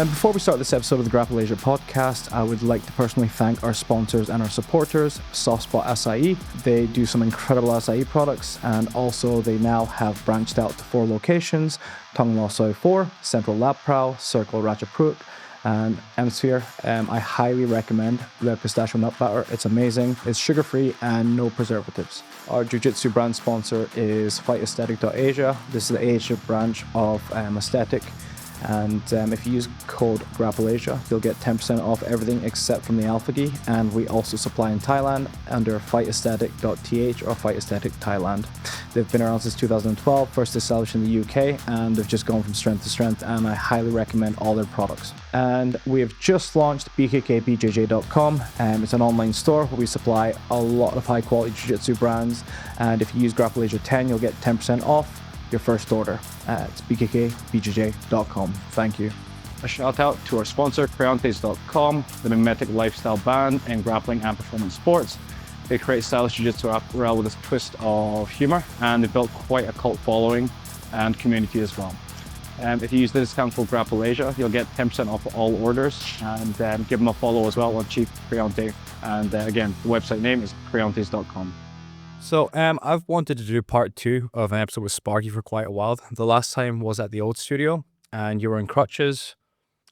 Before we start this episode of the Grapple Asia podcast, I would like to personally thank our sponsors and our supporters, Softspot Açaí. They do some incredible Açaí products, and also they now have branched out to 4 locations: Tongue Lo Soi 4, Central Lap Prau, Circle Ratchaprut, and M-Sphere. I highly recommend the pistachio nut batter. It's amazing. It's sugar-free and no preservatives. Our Jiu-Jitsu brand sponsor is FightAesthetic.Asia. This is the Asia branch of Aesthetic. And if you use code Grapple Asia, you'll get 10% off everything except from the Alpha Gi. And we also supply in Thailand under FightAesthetic.th or Fight Aesthetic Thailand. They've been around since 2012, first established in the UK, and they've just gone from strength to strength, and I highly recommend all their products. And we have just launched bjjlifestyle.com. It's an online store where we supply a lot of high quality jiu-jitsu brands, and if you use Grapple Asia 10, you'll get 10% off your first order. It's bjjlifestyle.com. Thank you. A shout out to our sponsor, creontes.com, the memetic lifestyle band in grappling and performance sports. They create stylish jiu-jitsu apparel with a twist of humor, and they've built quite a cult following and community as well. If you use the discount code Grapple Asia, you'll get 10% off all orders, and give them a follow as well on Chief Creonte. And again, the website name is creontes.com. So I've wanted to do part 2 of an episode with Sparky for quite a while. The last time was at the old studio, and you were in crutches.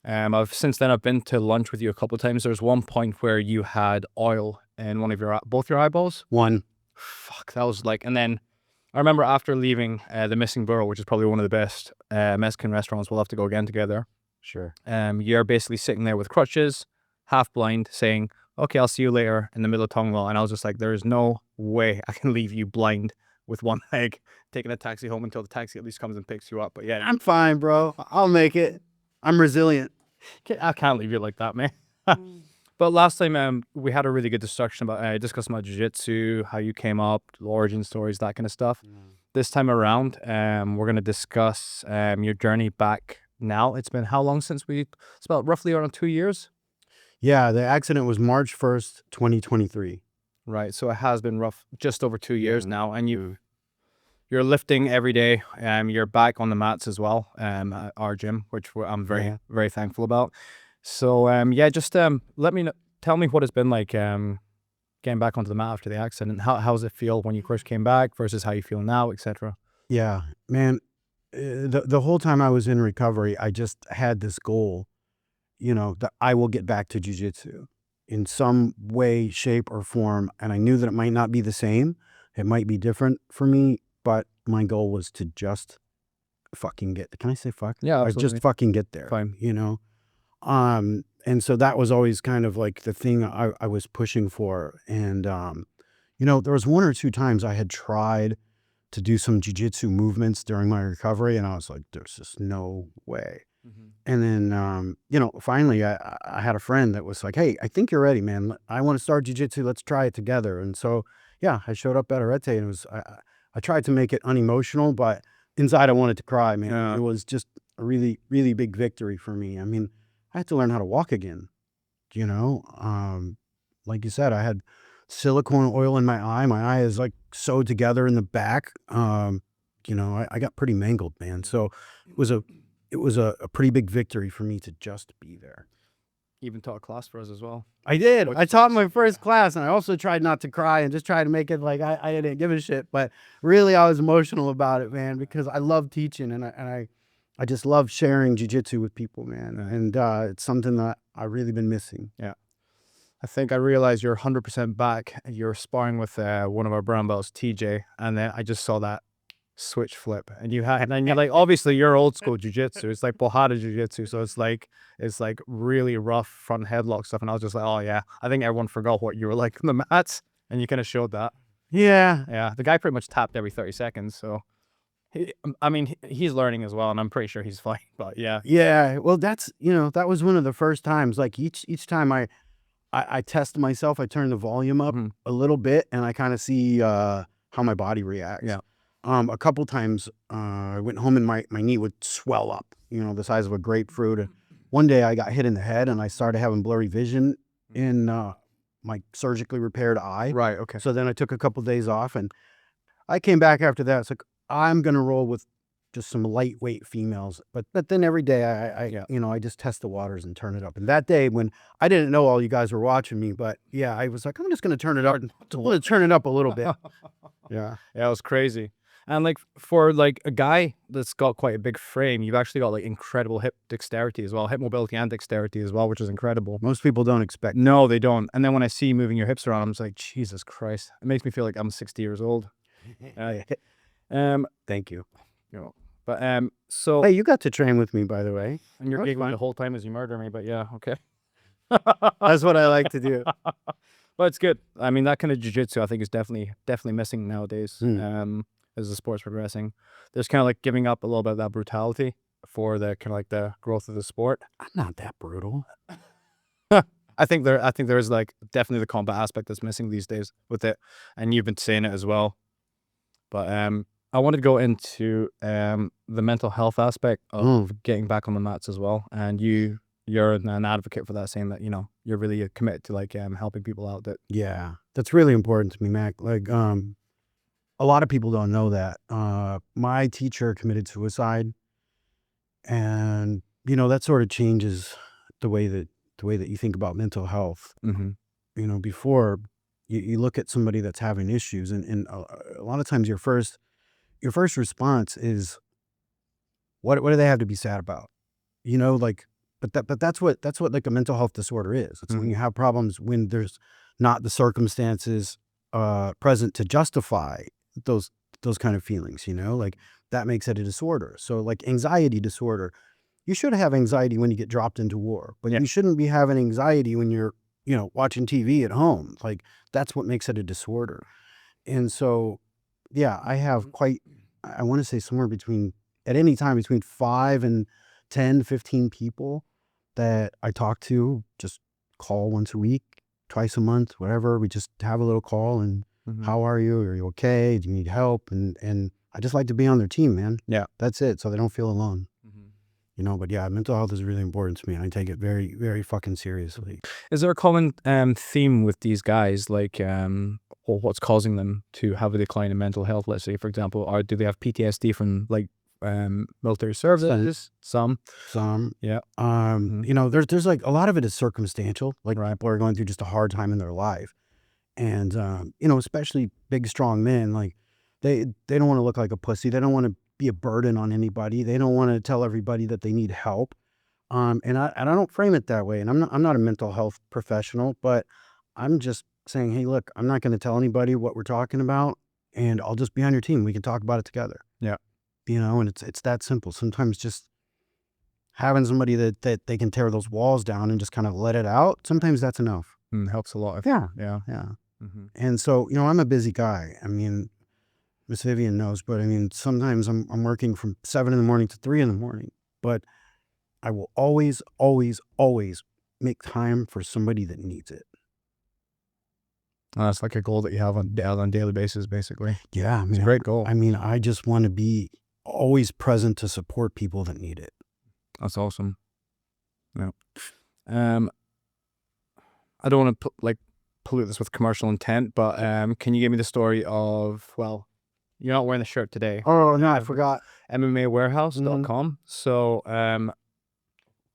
Since then I've been to lunch with you a couple of times. There was one point where you had oil in both your eyeballs. One. Fuck, that was like, and then I remember after leaving the Missing Burrow, which is probably one of the best Mexican restaurants, we'll have to go again together. Sure. You're basically sitting there with crutches, half blind, saying, okay, I'll see you later, in the middle of Tongue Lo. And I was just like, there is no way I can leave you blind with one leg, taking a taxi home until the taxi at least comes and picks you up. But yeah, I'm fine, bro. I'll make it. I'm resilient. I can't leave you like that, man. But last time we had a really good discussion about discussing about jiu-jitsu, how you came up, origin stories, that kind of stuff. This time around, we're going to discuss your journey back now. It's been how long since it's about roughly around 2 years? Yeah, the accident was March 1st, 2023. Right, so it has been just over 2 years now, and you're lifting every day. You're back on the mats as well at our gym, which I'm very thankful about. So just tell me what it's been like getting back onto the mat after the accident. How does it feel when you first came back versus how you feel now, etc.? Yeah, man, the whole time I was in recovery, I just had this goal, that I will get back to jiu-jitsu in some way, shape, or form. And I knew that it might not be the same. It might be different for me, but my goal was to just fucking can I say fuck? Yeah, absolutely. Just fucking get there. Fine. And so that was always kind of like the thing I was pushing for. And, there was 1 or 2 times I had tried to do some jiu-jitsu movements during my recovery, and I was like, there's just no way. And then, finally I had a friend that was like, hey, I think you're ready, man. I want to start jiu-jitsu. Let's try it together. And so, yeah, I showed up at Arete, and it was, I tried to make it unemotional, but inside I wanted to cry, man. Yeah. It was just a really, really big victory for me. I mean, I had to learn how to walk again, like you said, I had silicone oil in my eye. My eye is like sewed together in the back. I got pretty mangled, man. So it was a pretty big victory for me to just be there. Even taught a class for us as well. I did. I taught my first class, and I also tried not to cry and just tried to make it like I didn't give a shit. But really, I was emotional about it, man, because I love teaching, and I just love sharing jiu-jitsu with people, man. And it's something that I've really been missing. Yeah. I think I realized you're 100% back. You're sparring with one of our brown belts, TJ, and then I just saw that switch flip, and you're like, obviously you're old school jiu-jitsu. It's like Bojada jiu-jitsu, so it's like really rough front headlock stuff. And I was just like, oh yeah, I think everyone forgot what you were like on the mats, and you kind of showed that. Yeah. The guy pretty much tapped every 30 seconds, so he's learning as well, and I'm pretty sure he's fine. But yeah. Well, that's that was one of the first times. Like each time I test myself, I turn the volume up a little bit, and I kind of see how my body reacts. Yeah. A couple times I went home and my knee would swell up, the size of a grapefruit. And one day I got hit in the head and I started having blurry vision in my surgically repaired eye. Right, okay. So then I took a couple days off, and I came back after that. It's like, I'm going to roll with just some lightweight females. But then every day I you know, I just test the waters and turn it up. And that day when I didn't know all you guys were watching me, but yeah, I was like, I'm just going to turn it up. I'm going to turn it up a little bit. Yeah. Yeah, it was crazy. And like for like a guy that's got quite a big frame, you've actually got like incredible hip dexterity as well, hip mobility and dexterity as well, which is incredible. Most people don't expect. No, they don't. And then when I see you moving your hips around, I'm just like, Jesus Christ. It makes me feel like I'm 60 years old. Thank you. You know, but so Hey, you got to train with me, by the way. and you're That's giggling fine. the whole time as you murder me, but yeah, okay. That's what I like to do. But it's good. I mean, that kind of jiu-jitsu I think is definitely missing nowadays. As the sport's progressing. There's kind of like giving up a little bit of that brutality for the kind of like the growth of the sport. I'm not that brutal. I think there's like definitely the combat aspect that's missing these days with it, and you've been saying it as well. But I wanted to go into the mental health aspect of getting back on the mats as well, and you're an advocate for that, saying that, you know, you're really committed to like helping people out. That Yeah, that's really important to me, Mac. Like, a lot of people don't know that. My teacher committed suicide, and you know that sort of changes the way that you think about mental health. You know, before you look at somebody that's having issues, and a lot of times your first response is, what do they have to be sad about? You know, like, but that's what like a mental health disorder is. It's when you have problems when there's not the circumstances present to justify those kind of feelings, you know, like that makes it a disorder. So like anxiety disorder, you should have anxiety when you get dropped into war, but you shouldn't be having anxiety when you're, you know, watching TV at home. Like that's what makes it a disorder. And so, yeah, I have quite, I want to say somewhere between, at any time, between 5 and 10, 15 people that I talk to, just call once a week, twice a month, whatever. We just have a little call and how are you? Are you okay? Do you need help? And I just like to be on their team, man. Yeah. That's it. So they don't feel alone. You know, but yeah, mental health is really important to me, and I take it very, very fucking seriously. Is there a common theme with these guys, like or what's causing them to have a decline in mental health? Let's say, for example, or do they have PTSD from like military services? Some. Yeah. You know, there's like a lot of it is circumstantial. Like people are going through just a hard time in their life, and you know, especially big, strong men, like they don't want to look like a pussy. They don't want to be a burden on anybody. They don't want to tell everybody that they need help. And I don't frame it that way. And I'm not a mental health professional, but I'm just saying, hey, look, I'm not going to tell anybody what we're talking about, and I'll just be on your team. We can talk about it together. Yeah. You know, and it's that simple. Sometimes just having somebody that they can tear those walls down and just kind of let it out, sometimes that's enough. Helps a lot. Yeah. Yeah. And so, you know, I'm a busy guy. I mean, Miss Vivian knows, but I mean, sometimes I'm working from 7 in the morning to 3 in the morning, but I will always, always, always make time for somebody that needs it. That's like a goal that you have on a daily basis, basically. Yeah. I mean, It's a great goal. I mean, I just want to be always present to support people that need it. That's awesome. Yeah. I don't want to pollute this with commercial intent, but can you give me the story of, well, you're not wearing the shirt today. Oh, no, I forgot. MMAwarehouse.com. So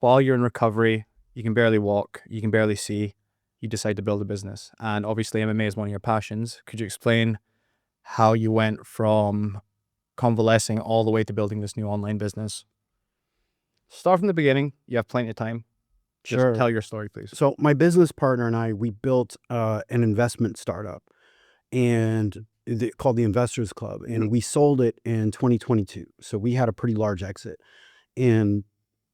while you're in recovery, you can barely walk, you can barely see, you decide to build a business. And obviously MMA is one of your passions. Could you explain how you went from convalescing all the way to building this new online business? Start from the beginning. You have plenty of time. Just tell your story, please. So my business partner and I, we built an investment startup, and called the Investors Club, and we sold it in 2022. So we had a pretty large exit, and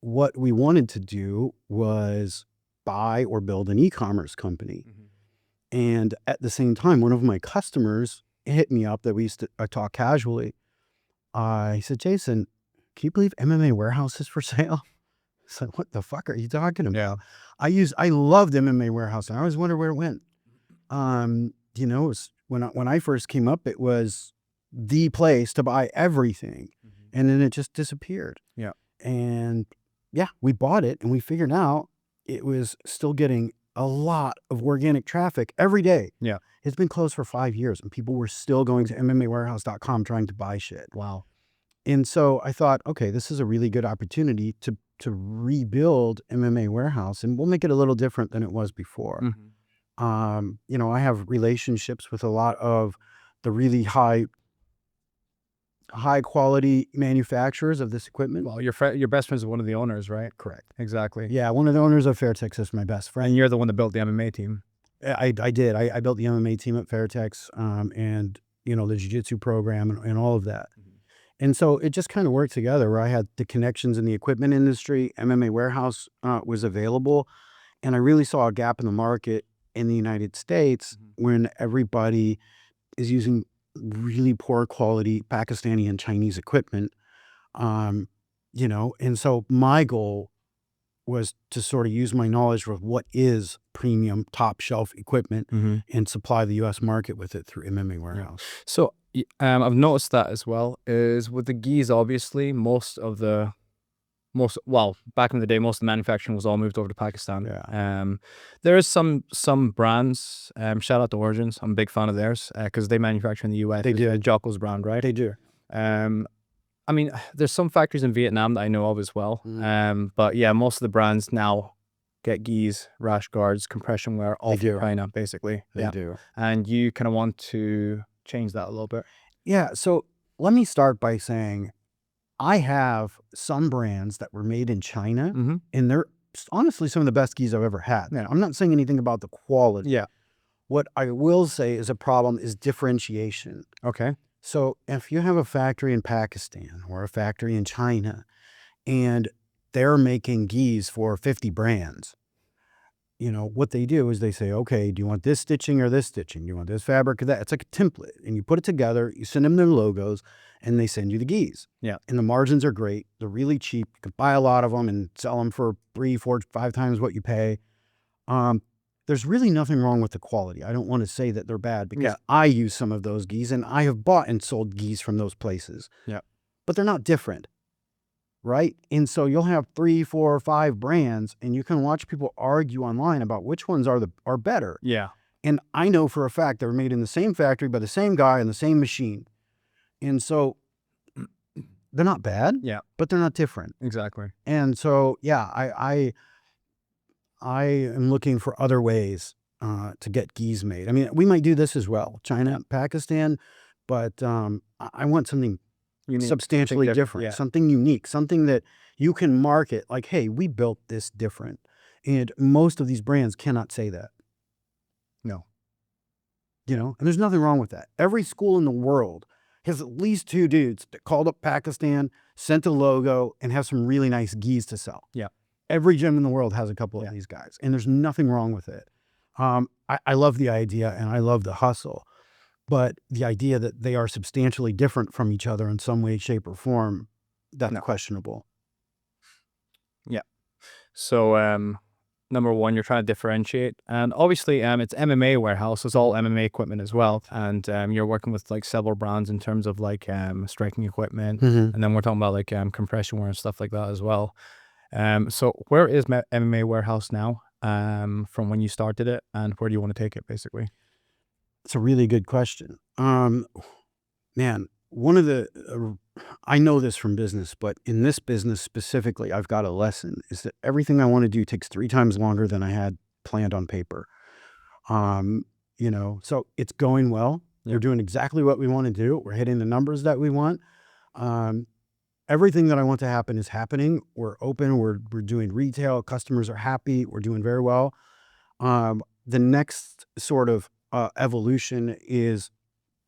what we wanted to do was buy or build an e-commerce company. And at the same time, one of my customers hit me up that we used to talk casually. He said, Jason, can you believe MMA Warehouse is for sale? I said, what the fuck are you talking about? Yeah. I loved MMA Warehouse, and I always wondered where it went. You know, it was, when I first came up, it was the place to buy everything, and then it just disappeared. Yeah. And yeah, we bought it, and we figured out it was still getting a lot of organic traffic every day. Yeah. It's been closed for 5 years, and people were still going to MMAwarehouse.com trying to buy shit. Wow. And so I thought, okay, this is a really good opportunity to rebuild MMA Warehouse, and we'll make it a little different than it was before. You know, I have relationships with a lot of the really high quality manufacturers of this equipment. Well, your best friend is one of the owners, right? Correct. Exactly. Yeah, one of the owners of Fairtex is my best friend. And you're the one that built the MMA team. I did. I built the MMA team at Fairtex, and you know, the Jiu-Jitsu program and all of that. And so it just kind of worked together where I had the connections in the equipment industry. MMA Warehouse was available, and I really saw a gap in the market in the United States when everybody is using really poor quality Pakistani and Chinese equipment. You know, and so my goal was to sort of use my knowledge of what is premium top shelf equipment and supply the US market with it through MMA Warehouse. So I've noticed that as well, is with the gis, obviously well, back in the day, most of the manufacturing was all moved over to Pakistan. Yeah. There is some brands, shout out to Origins, I'm a big fan of theirs, because they manufacture in the US. They do. Jocko's brand, right? They do. I mean, there's some factories in Vietnam that I know of as well. But yeah, most of the brands now get gis, rash guards, compression wear, all from China, basically. They do. And you kind of want to change that a little bit. Yeah. So let me start by saying I have some brands that were made in China, and they're honestly some of the best gis I've ever had. Yeah. I'm not saying anything about the quality. Yeah. What I will say is a problem is differentiation. Okay. So if you have a factory in Pakistan or a factory in China and they're making gis for 50 brands, you know, what they do is they say, okay, do you want this stitching or this stitching? Do you want this fabric or that? It's like a template, and you put it together, you send them their logos, and they send you the gis. Yeah. And the margins are great. They're really cheap. You can buy a lot of them and sell them for 3, 4, 5 times what you pay. There's really nothing wrong with the quality. I don't want to say that they're bad because I use some of those gis and I have bought and sold gis from those places. Yeah. But they're not different, right? And so you'll have 3, 4, 5 brands, and you can watch people argue online about which ones are better. Yeah. And I know for a fact they were made in the same factory by the same guy and the same machine. And so they're not bad, but they're not different. Exactly. And so, yeah, I am looking for other ways to get gis made. I mean, we might do this as well, China, Pakistan, but I want something substantially different, something unique, something that you can market like, hey, we built this different. And most of these brands cannot say that. No. You know, and there's nothing wrong with that. Every school in the world has at least 2 dudes that called up Pakistan, sent a logo, and have some really nice gis to sell. Yeah. Every gym in the world has a couple of these guys, and there's nothing wrong with it. I love the idea and I love the hustle, but the idea that they are substantially different from each other in some way, shape, or form, that's questionable. Yeah. So, number one, you're trying to differentiate, and obviously, it's MMA Warehouse. It's all MMA equipment as well, and you're working with like several brands in terms of like striking equipment, and then we're talking about like compression wear and stuff like that as well. So where is MMA Warehouse now, from when you started it, and where do you want to take it, basically? It's a really good question. Man, one of the, I know this from business, but in this business specifically, I've got a lesson, is that everything I want to do takes 3 times longer than I had planned on paper. You know, so it's going well. We're doing exactly what we want to do. We're hitting the numbers that we want. Everything that I want to happen is happening. We're open. We're doing retail. Customers are happy. We're doing very well. The next sort of evolution is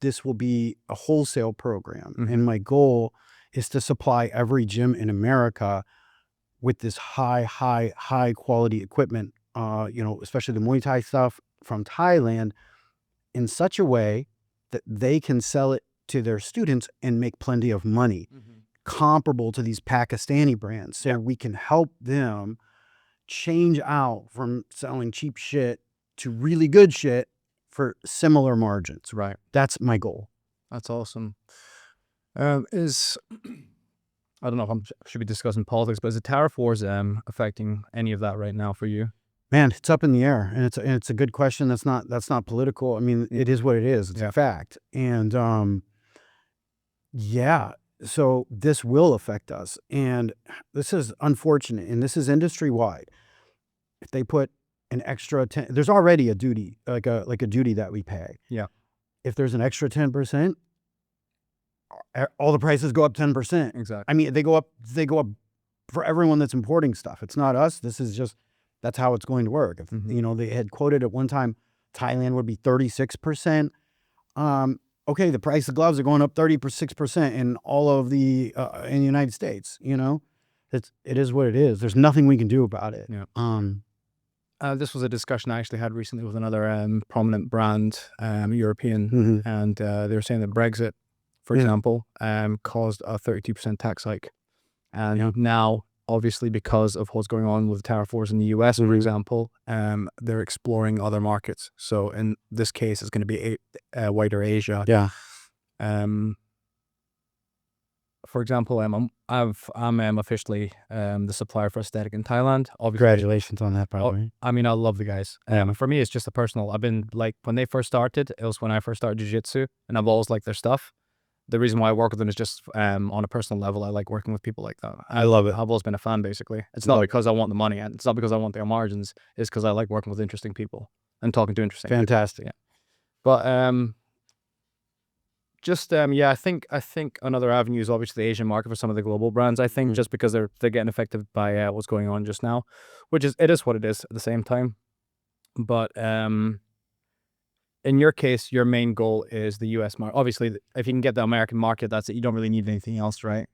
this will be a wholesale program. And my goal is to supply every gym in America with this high quality equipment, you know, especially the Muay Thai stuff from Thailand, in such a way that they can sell it to their students and make plenty of money. Comparable to these Pakistani brands. So we can help them change out from selling cheap shit to really good shit for similar margins. Right. That's my goal. That's awesome. I don't know if I should be discussing politics, but is the tariff wars affecting any of that right now for you? Man, it's up in the air, and it's a good question. That's not political. I mean, it is what it is. It's a fact. And yeah, So this will affect us. And this is unfortunate. And this is industry wide. If they put an extra 10, there's already a duty, like a duty that we pay. Yeah. If there's an extra 10%, all the prices go up 10%. Exactly. I mean, they go up for everyone that's importing stuff. It's not us. This is just, that's how it's going to work. If, you know, they had quoted at one time, Thailand would be 36%. Okay, the price of gloves are going up 36% in all of the, in the United States, you know? It is what it is. There's nothing we can do about it. Yeah. This was a discussion I actually had recently with another prominent brand, European, and they were saying that Brexit, for example, caused a 32% tax hike. And now, obviously, because of what's going on with tariff wars in the US, for example, they're exploring other markets. So in this case, it's going to be wider Asia. Yeah. For example, I'm officially the supplier for aesthetic in Thailand. Obviously, Congratulations on that, probably. I mean, I love the guys. For me, it's just a personal. I've been like, when they first started, it was when I first started Jiu-Jitsu, and I've always liked their stuff. The reason why I work with them is just on a personal level. I like working with people like that. I love it. I've always been a fan, basically. It's not because I want the money, and it's not because I want their margins. It's because I like working with interesting people and talking to interesting Fantastic. people. Yeah. But yeah, I think another avenue is obviously the Asian market for some of the global brands. I think just because they're getting affected by what's going on just now, which is, it is what it is at the same time. But in your case, your main goal is the US market. Obviously, if you can get the American market, that's it. You don't really need anything else, right?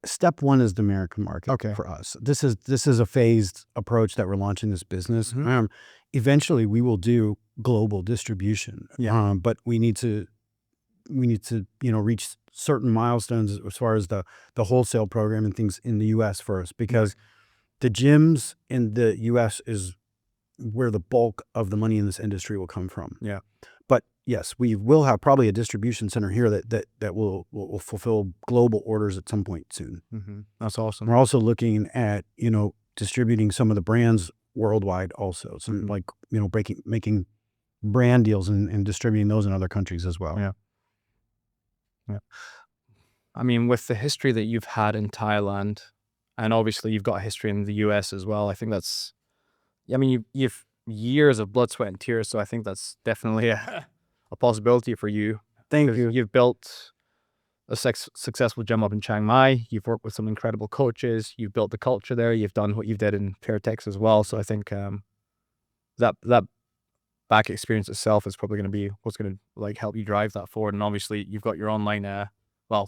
Step one is the American market for us. This is a phased approach that we're launching this business. Eventually, we will do global distribution. But we need to reach certain milestones as far as the wholesale program and things in the US first, because the gyms in the US is where the bulk of the money in this industry will come from. Yeah. But yes, we will have probably a distribution center here that will fulfill global orders at some point soon. That's awesome. We're also looking at, distributing some of the brands worldwide also. So like, making brand deals and distributing those in other countries as well. Yeah. Yeah. I mean, with the history that you've had in Thailand, and obviously you've got a history in the US as well, I think that's, I mean, you've years of blood, sweat, and tears, so I think that's definitely a possibility for you. Thank you. You've built a successful gym up in Chiang Mai. You've worked with some incredible coaches. You've built the culture there. You've done what you've did in Fairtex as well. So I think that back experience itself is probably going to be what's going to like help you drive that forward. And obviously, you've got your online.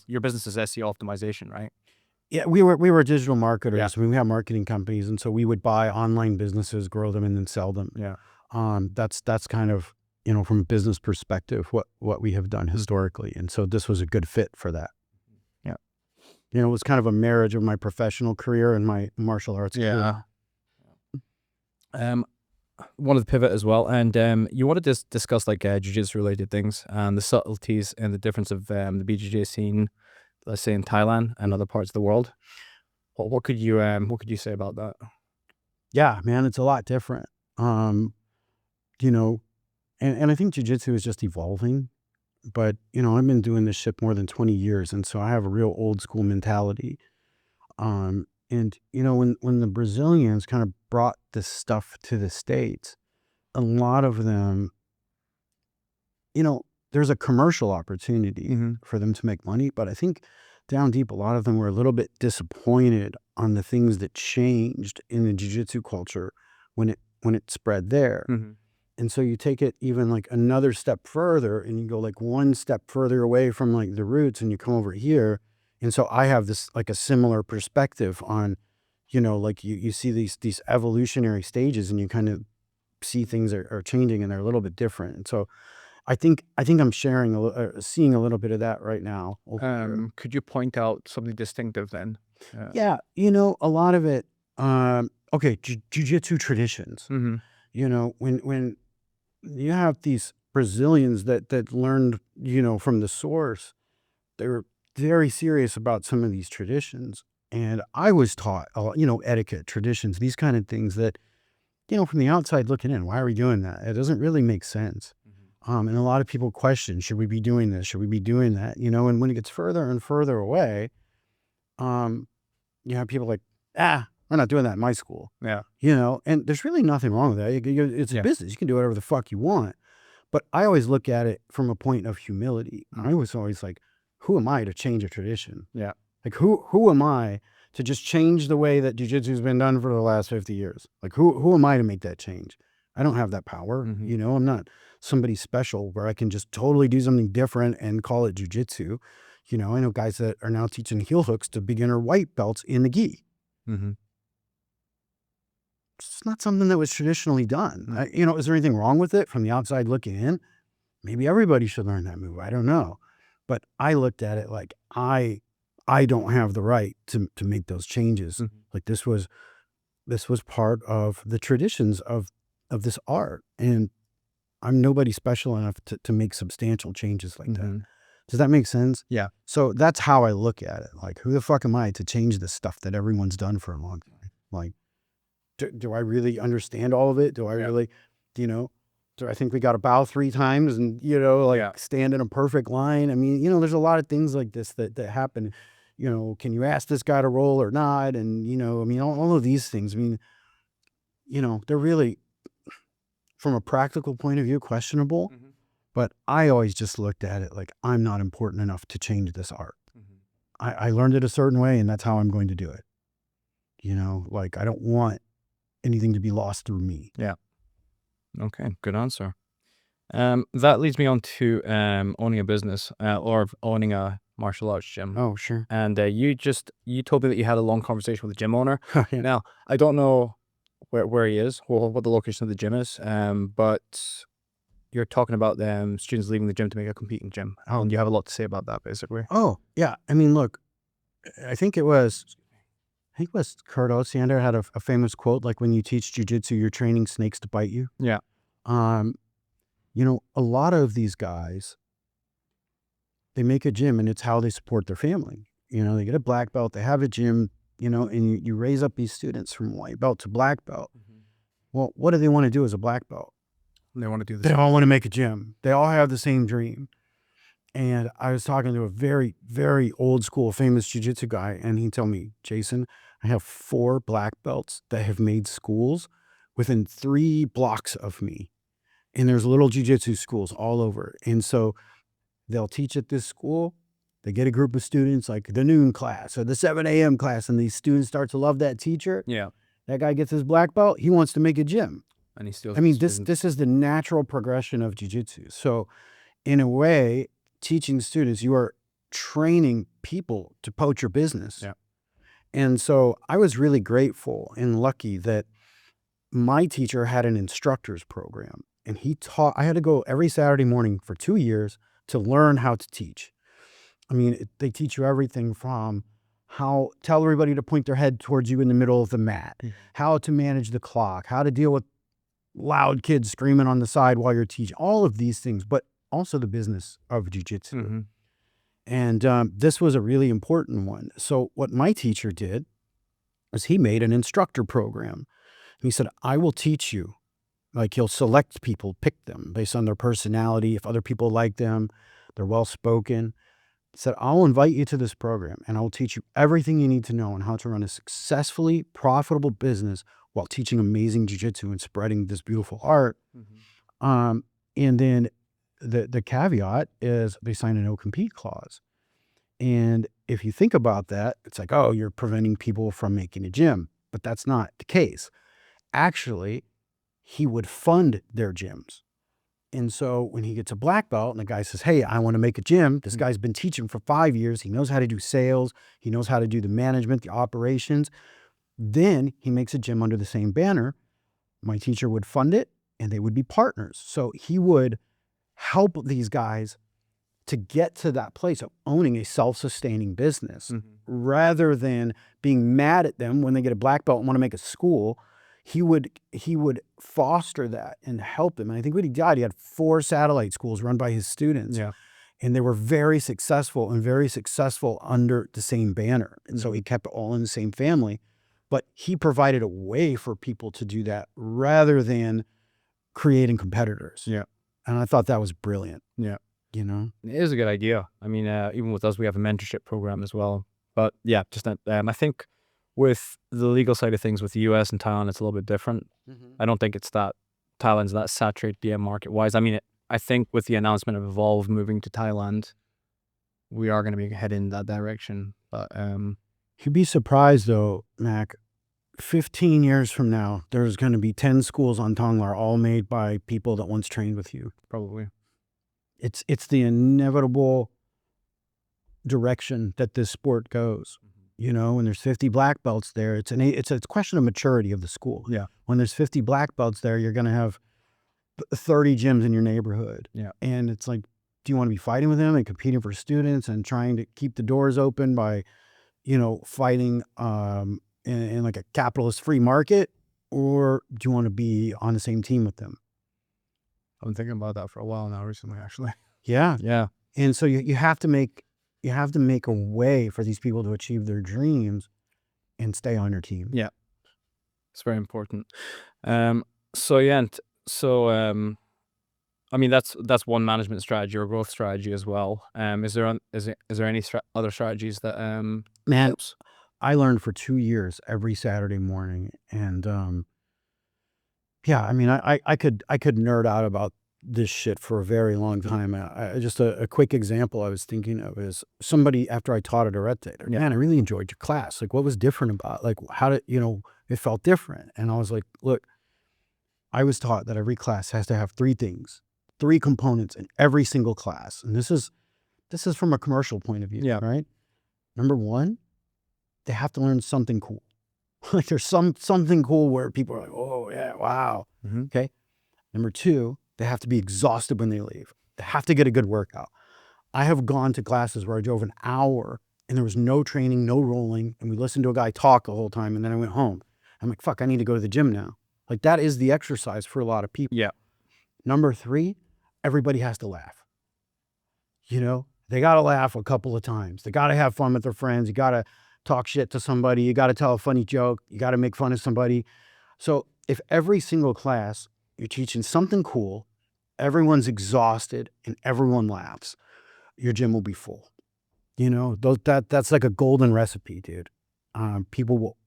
Your business is SEO optimization, right? Yeah, we were digital marketers. Yeah. I mean, we have marketing companies, and so we would buy online businesses, grow them, and then sell them. Yeah. That's kind of, from a business perspective, what we have done historically. And so this was a good fit for that. Yeah. It was kind of a marriage of my professional career and my martial arts career. Wanted to pivot as well, and you wanted to discuss like jiu-jitsu related things and the subtleties and the difference of the BJJ scene, let's say in Thailand and other parts of the world. What could you say about that? Yeah, man, it's a lot different. And I think jiu-jitsu is just evolving, but I've been doing this shit more than 20 years, and so I have a real old school mentality. And when the Brazilians kind of brought this stuff to the States, a lot of them, there's a commercial opportunity for them to make money, but I think down deep, a lot of them were a little bit disappointed on the things that changed in the jiu-jitsu culture when it spread there. And so you take it even like another step further, and you go like one step further away from like the roots, and you come over here. And so I have this like a similar perspective on, like you see these evolutionary stages, and you kind of see things are changing, and they're a little bit different. And so I think I'm seeing a little bit of that right now. Could you point out something distinctive then? Yeah, a lot of it. Jiu-jitsu traditions. When you have these Brazilians that learned, from the source, they were very serious about some of these traditions. And I was taught, etiquette, traditions, these kind of things that, from the outside looking in, why are we doing that? It doesn't really make sense. And a lot of people question, should we be doing this? Should we be doing that? And when it gets further and further away, you have people like, we're not doing that in my school. Yeah. You know, and there's really nothing wrong with that. It's a business. You can do whatever the fuck you want. But I always look at it from a point of humility. I was always like, who am I to change a tradition? Yeah. Like, who am I to just change the way that jiu-jitsu has been done for the last 50 years? Like, who am I to make that change? I don't have that power. You know, I'm not somebody special where I can just totally do something different and call it jiu-jitsu. You know, I know guys that are now teaching heel hooks to beginner white belts in the gi. It's not something that was traditionally done. You know, is there anything wrong with it from the outside looking in? Maybe everybody should learn that move. I don't know. But I looked at it like I don't have the right to make those changes. Like this was part of the traditions of this art. And I'm nobody special enough to make substantial changes like that. Does that make sense? Yeah. So that's how I look at it. Like, who the fuck am I to change this stuff that everyone's done for a long time? Like, do I really understand all of it? Do I really, you know, do I think we got to bow 3 times and, you know, like stand in a perfect line? I mean, you know, there's a lot of things like this that happen. You know, can you ask this guy to roll or not? And, you know, I mean, all of these things, I mean, you know, they're really, from a practical point of view, questionable. But I always just looked at it like, I'm not important enough to change this art. I learned it a certain way, and that's how I'm going to do it. You know, like, I don't want anything to be lost through me. Yeah. Okay, good answer. That leads me on to owning a business or owning a martial arts gym. Oh, sure. And you told me that you had a long conversation with the gym owner. Yeah. Now, I don't know where he is or what the location of the gym is, but you're talking about students leaving the gym to make a competing gym. And you have a lot to say about that, basically. Oh, yeah. I mean, look, I think it was Kurt Osiander had a famous quote, like, when you teach jiu-jitsu, you're training snakes to bite you. Yeah. You know, a lot of these guys, they make a gym and it's how they support their family. You know, they get a black belt, they have a gym, you know, and you raise up these students from white belt to black belt. Well, what do they want to do as a black belt? They want to do this. They all want to make a gym. They all have the same dream. And I was talking to a very, very old school famous jiu-jitsu guy, and he told me, Jason, I have 4 black belts that have made schools within 3 blocks of me. And there's little jiu-jitsu schools all over. And so they'll teach at this school. They get a group of students, like the noon class or the 7 a.m. class, and these students start to love that teacher. Yeah. That guy gets his black belt. He wants to make a gym. And he steals. I mean, this is the natural progression of jiu-jitsu. So in a way, teaching students, you are training people to poach your business. Yeah. And so I was really grateful and lucky that my teacher had an instructor's program, and I had to go every Saturday morning for 2 years to learn how to teach. I mean, they teach you everything from tell everybody to point their head towards you in the middle of the mat, how to manage the clock, how to deal with loud kids screaming on the side while you're teaching, all of these things, but also the business of jiu-jitsu. And this was a really important one. So what my teacher did is he made an instructor program. He said, I will teach you. Like, he'll select people, pick them based on their personality. If other people like them, they're well-spoken. He said, I'll invite you to this program and I'll teach you everything you need to know on how to run a successfully profitable business while teaching amazing jiu-jitsu and spreading this beautiful art. And then the caveat is they sign a no-compete clause. And if you think about that, it's like, oh, you're preventing people from making a gym. But that's not the case. Actually, he would fund their gyms. And so when he gets a black belt and the guy says, hey, I want to make a gym. This guy's been teaching for 5 years. He knows how to do sales. He knows how to do the management, the operations. Then he makes a gym under the same banner. My teacher would fund it and they would be partners. So he would help these guys to get to that place of owning a self-sustaining business rather than being mad at them when they get a black belt and want to make a school. He would foster that and help them. And I think when he died, he had 4 satellite schools run by his students. Yeah. And they were very successful under the same banner. And so he kept it all in the same family. But he provided a way for people to do that rather than creating competitors. Yeah. And I thought that was brilliant. Yeah. You know? It is a good idea. I mean, even with us, we have a mentorship program as well. But yeah, just I think with the legal side of things with the US and Thailand, it's a little bit different. I don't think it's that Thailand's that saturated yet market wise. I mean, I think with the announcement of Evolve moving to Thailand, we are going to be heading in that direction. But You'd be surprised though, Mac. 15 years from now, there's going to be 10 schools on Tonglar, all made by people that once trained with you. probably. It's the inevitable direction that this sport goes. You know, when there's 50 black belts there, it's a question of maturity of the school. Yeah. When there's 50 black belts there, you're going to have 30 gyms in your neighborhood. Yeah. And it's like, do you want to be fighting with them and competing for students and trying to keep the doors open by, you know, fighting in like a capitalist free market, or do you want to be on the same team with them? I've been thinking about that for a while now recently, actually. Yeah. Yeah. And so you have to make a way for these people to achieve their dreams and stay on your team. Yeah. It's very important. So yeah, I mean that's one management strategy or growth strategy as well. Is there any other strategies that Man, helps? I learned for 2 years every Saturday morning, and yeah, I mean, I could nerd out about this shit for a very long time. Just a quick example I was thinking of is somebody after I taught at Arete, they're, man, I really enjoyed your class. Like, what was different about, like, how did, you know, it felt different. And I was like, look, I was taught that every class has to have 3 things, 3 components in every single class. And this is from a commercial point of view, Yeah. right? Number 1, they have to learn something cool. Like there's something cool where people are like, oh yeah, wow. Okay. Number 2, they have to be exhausted when they leave. They have to get a good workout. I have gone to classes where I drove an hour and there was no training, no rolling, and we listened to a guy talk the whole time, and then I went home. I'm like, fuck, I need to go to the gym now. Like that is the exercise for a lot of people. Yeah. Number 3, everybody has to laugh. You know, they got to laugh a couple of times. They got to have fun with their friends. You got to talk shit to somebody. You got to tell a funny joke. You got to make fun of somebody. So if every single class you're teaching something cool, everyone's exhausted and everyone laughs, your gym will be full. You know, that's like a golden recipe, dude. People will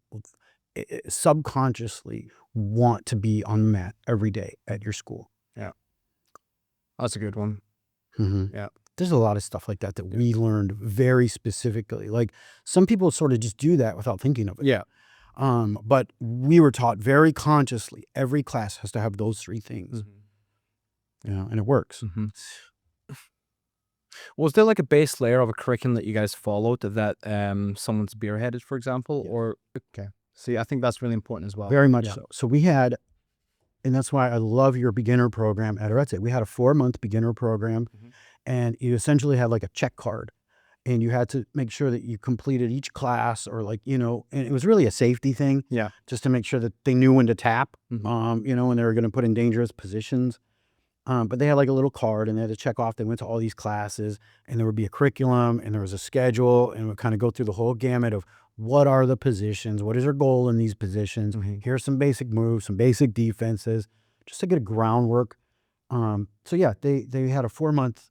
subconsciously want to be on the mat every day at your school. Yeah. That's a good one. Yeah. There's a lot of stuff like that we learned very specifically. Like some people sort of just do that without thinking of it. Yeah. But we were taught very consciously, every class has to have those 3 things. You know, and it works. Was there like a base layer of a curriculum that you guys followed that someone spearheaded, for example? Or okay. See, I think that's really important as well. Very much so. So we had, and that's why I love your beginner program at Arete. We had a 4-month beginner program, and you essentially had like a check card, and you had to make sure that you completed each class, or like, you know, and it was really a safety thing. Yeah. Just to make sure that they knew when to tap, you know, when they were going to put in dangerous positions. But they had like a little card, and they had to check off they went to all these classes, and there would be a curriculum, and there was a schedule, and it would kind of go through the whole gamut of what are the positions, what is our goal in these positions, here's some basic moves, some basic defenses, just to get a groundwork. So yeah, they had a 4-month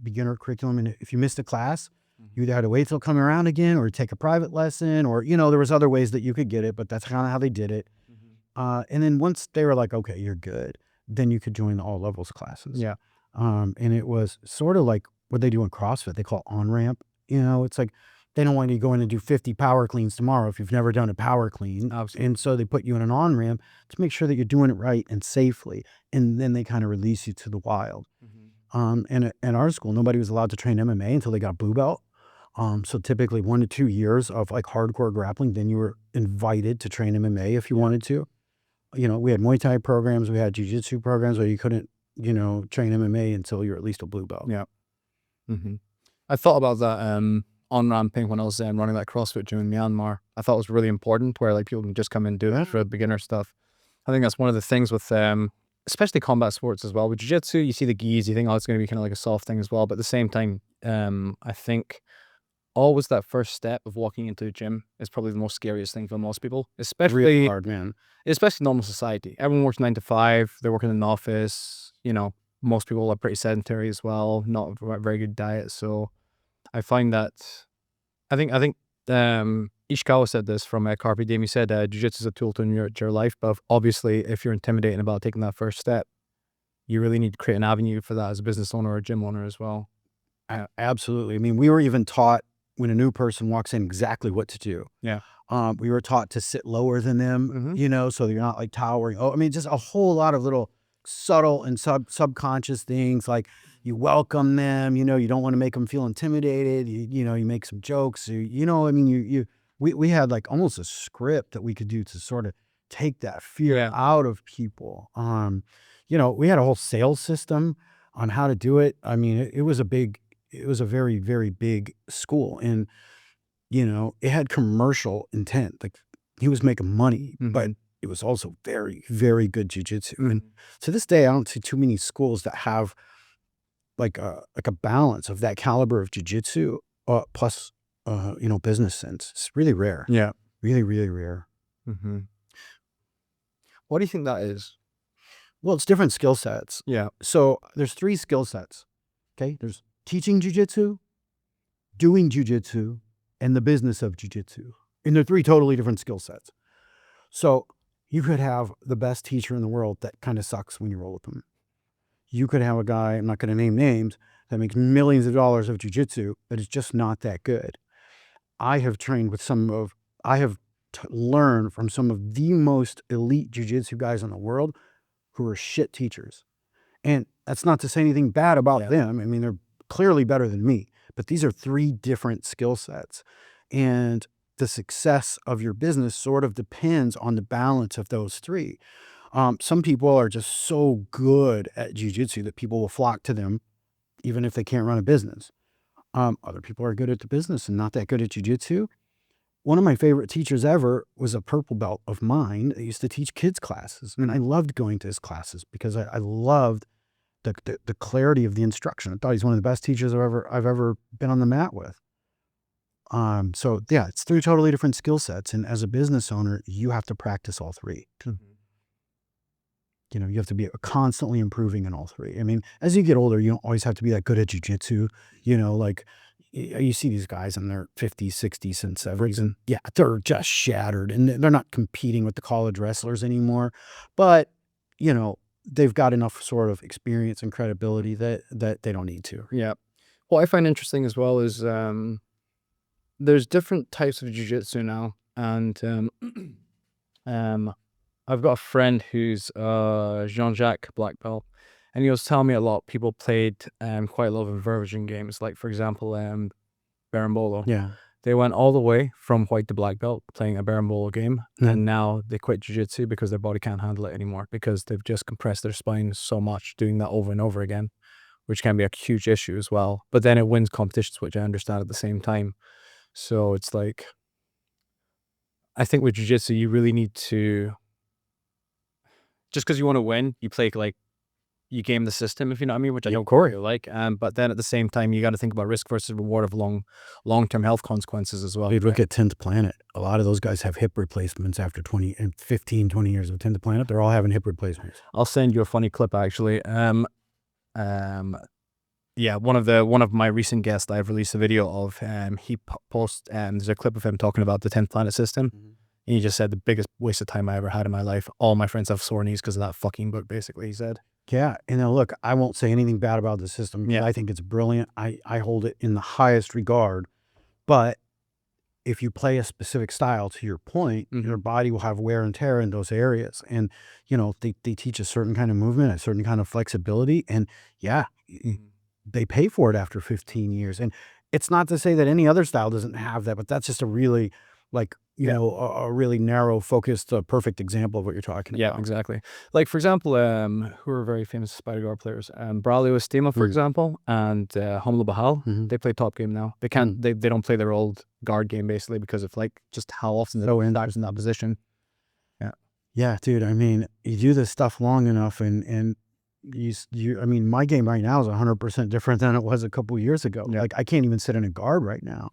beginner curriculum, and if you missed a class, you either had to wait till come around again, or take a private lesson, or, you know, there was other ways that you could get it, but that's kind of how they did it. And then once they were like, okay, you're good, then you could join the all levels classes. Yeah. And it was sort of like what they do in CrossFit. They call it on-ramp. You know, it's like they don't want you to go in and do 50 power cleans tomorrow if you've never done a power clean. Absolutely. And so they put you in an on-ramp to make sure that you're doing it right and safely. And then they kind of release you to the wild. And at our school, nobody was allowed to train MMA until they got blue belt. So typically 1 to 2 years of like hardcore grappling, then you were invited to train MMA if you wanted to. You know, we had Muay Thai programs, we had Jiu-Jitsu programs where you couldn't, you know, train MMA until you're at least a blue belt. Yeah. I thought about that on-ramping when I was running that CrossFit gym in Myanmar. I thought it was really important, where like people can just come and do it for beginner stuff. I think that's one of the things with especially combat sports as well. With Jiu-Jitsu, you see the gis, you think, oh, it's going to be kind of like a soft thing as well. But at the same time, I think always that first step of walking into a gym is probably the most scariest thing for most people, especially Really hard, man. Especially normal society. Everyone works 9 to 5. They're working in an office. You know, most people are pretty sedentary as well, not a very good diet. So I find that I think Ishikawa said this from Carpe Diem. He said, jiu-jitsu is a tool to enrich your life, but obviously if you're intimidating about taking that first step, you really need to create an avenue for that as a business owner or a gym owner as well. Absolutely. I mean, we were even taught when a new person walks in exactly what to do. Yeah. We were taught to sit lower than them, you know, so you're not like towering. Oh, I mean, just a whole lot of little subtle and subconscious things, like you welcome them, you know, you don't want to make them feel intimidated. You know, you make some jokes, you know, I mean, we had like almost a script that we could do to sort of take that fear out of people. You know, we had a whole sales system on how to do it. I mean, it was a very, very big school, and you know, it had commercial intent. Like he was making money, but it was also very, very good jiu-jitsu. And to this day, I don't see too many schools that have like a balance of that caliber of jiu-jitsu plus you know, business sense. It's really rare. Yeah. Really, really rare. What do you think that is? Well, it's different skill sets. Yeah. So there's 3 skill sets. Okay. There's teaching jiu-jitsu, doing jiu-jitsu, and the business of jiu-jitsu. And they're 3 totally different skill sets. So you could have the best teacher in the world that kind of sucks when you roll with them. You could have a guy, I'm not going to name names, that makes millions of dollars of jiu-jitsu, but is just not that good. I have trained with learned from some of the most elite jiu-jitsu guys in the world who are shit teachers. And that's not to say anything bad about them. I mean, they're clearly better than me, but these are 3 different skill sets. And the success of your business sort of depends on the balance of those 3. Some people are just so good at jiu-jitsu that people will flock to them even if they can't run a business. Other people are good at the business and not that good at jiu-jitsu. One of my favorite teachers ever was a purple belt of mine that used to teach kids classes. I mean, I loved going to his classes because I loved the clarity of the instruction. I thought he's one of the best teachers I've ever been on the mat with. So yeah, it's 3 totally different skill sets. And as a business owner, you have to practice all 3. You know, you have to be constantly improving in all 3. I mean, as you get older, you don't always have to be that good at jiu-jitsu. You know, like you see these guys in their 50s, 60s, and 70s, and yeah, they're just shattered, and they're not competing with the college wrestlers anymore. But, you know, they've got enough sort of experience and credibility that they don't need to. Yeah. What I find interesting as well is there's different types of jiu-jitsu now, and I've got a friend who's Jean-Jacques black belt, and he was telling me a lot. People played quite a lot of inversion games, like for example, Berimbolo. Yeah. They went all the way from white to black belt playing a Berimbolo game, and now they quit jiu-jitsu because their body can't handle it anymore because they've just compressed their spine so much doing that over and over again, which can be a huge issue as well. But then it wins competitions, which I understand at the same time. So it's like, I think with jiu-jitsu, you really need to, just because you want to win, you play like, you game the system, if you know what I mean, which I know Corey like. But then at the same time, you got to think about risk versus reward of long-term health consequences as well. Dude, look at 10th Planet. A lot of those guys have hip replacements after 15, 20 years of 10th Planet. They're all having hip replacements. I'll send you a funny clip actually. Yeah, one of my recent guests I've released a video of. He posts there's a clip of him talking about the 10th Planet system. And he just said the biggest waste of time I ever had in my life. All my friends have sore knees because of that fucking book, basically, he said. Yeah. And now look, I won't say anything bad about the system. Yeah. I think it's brilliant. I hold it in the highest regard. But if you play a specific style, to your point, your body will have wear and tear in those areas. And, you know, they teach a certain kind of movement, a certain kind of flexibility. And yeah, they pay for it after 15 years. And it's not to say that any other style doesn't have that, but that's just a really, like, you know, a really narrow, focused, perfect example of what you're talking about. Yeah, exactly. Like, for example, who are very famous Spider Guard players? Braulio Estima, for example, and Hamla Bahal, they play top game now. They can't, they don't play their old guard game, basically, because of, like, just how often they throw in in that position. Yeah. Yeah, dude, I mean, you do this stuff long enough, and you I mean, my game right now is 100% different than it was a couple years ago. Yeah. Like, I can't even sit in a guard right now.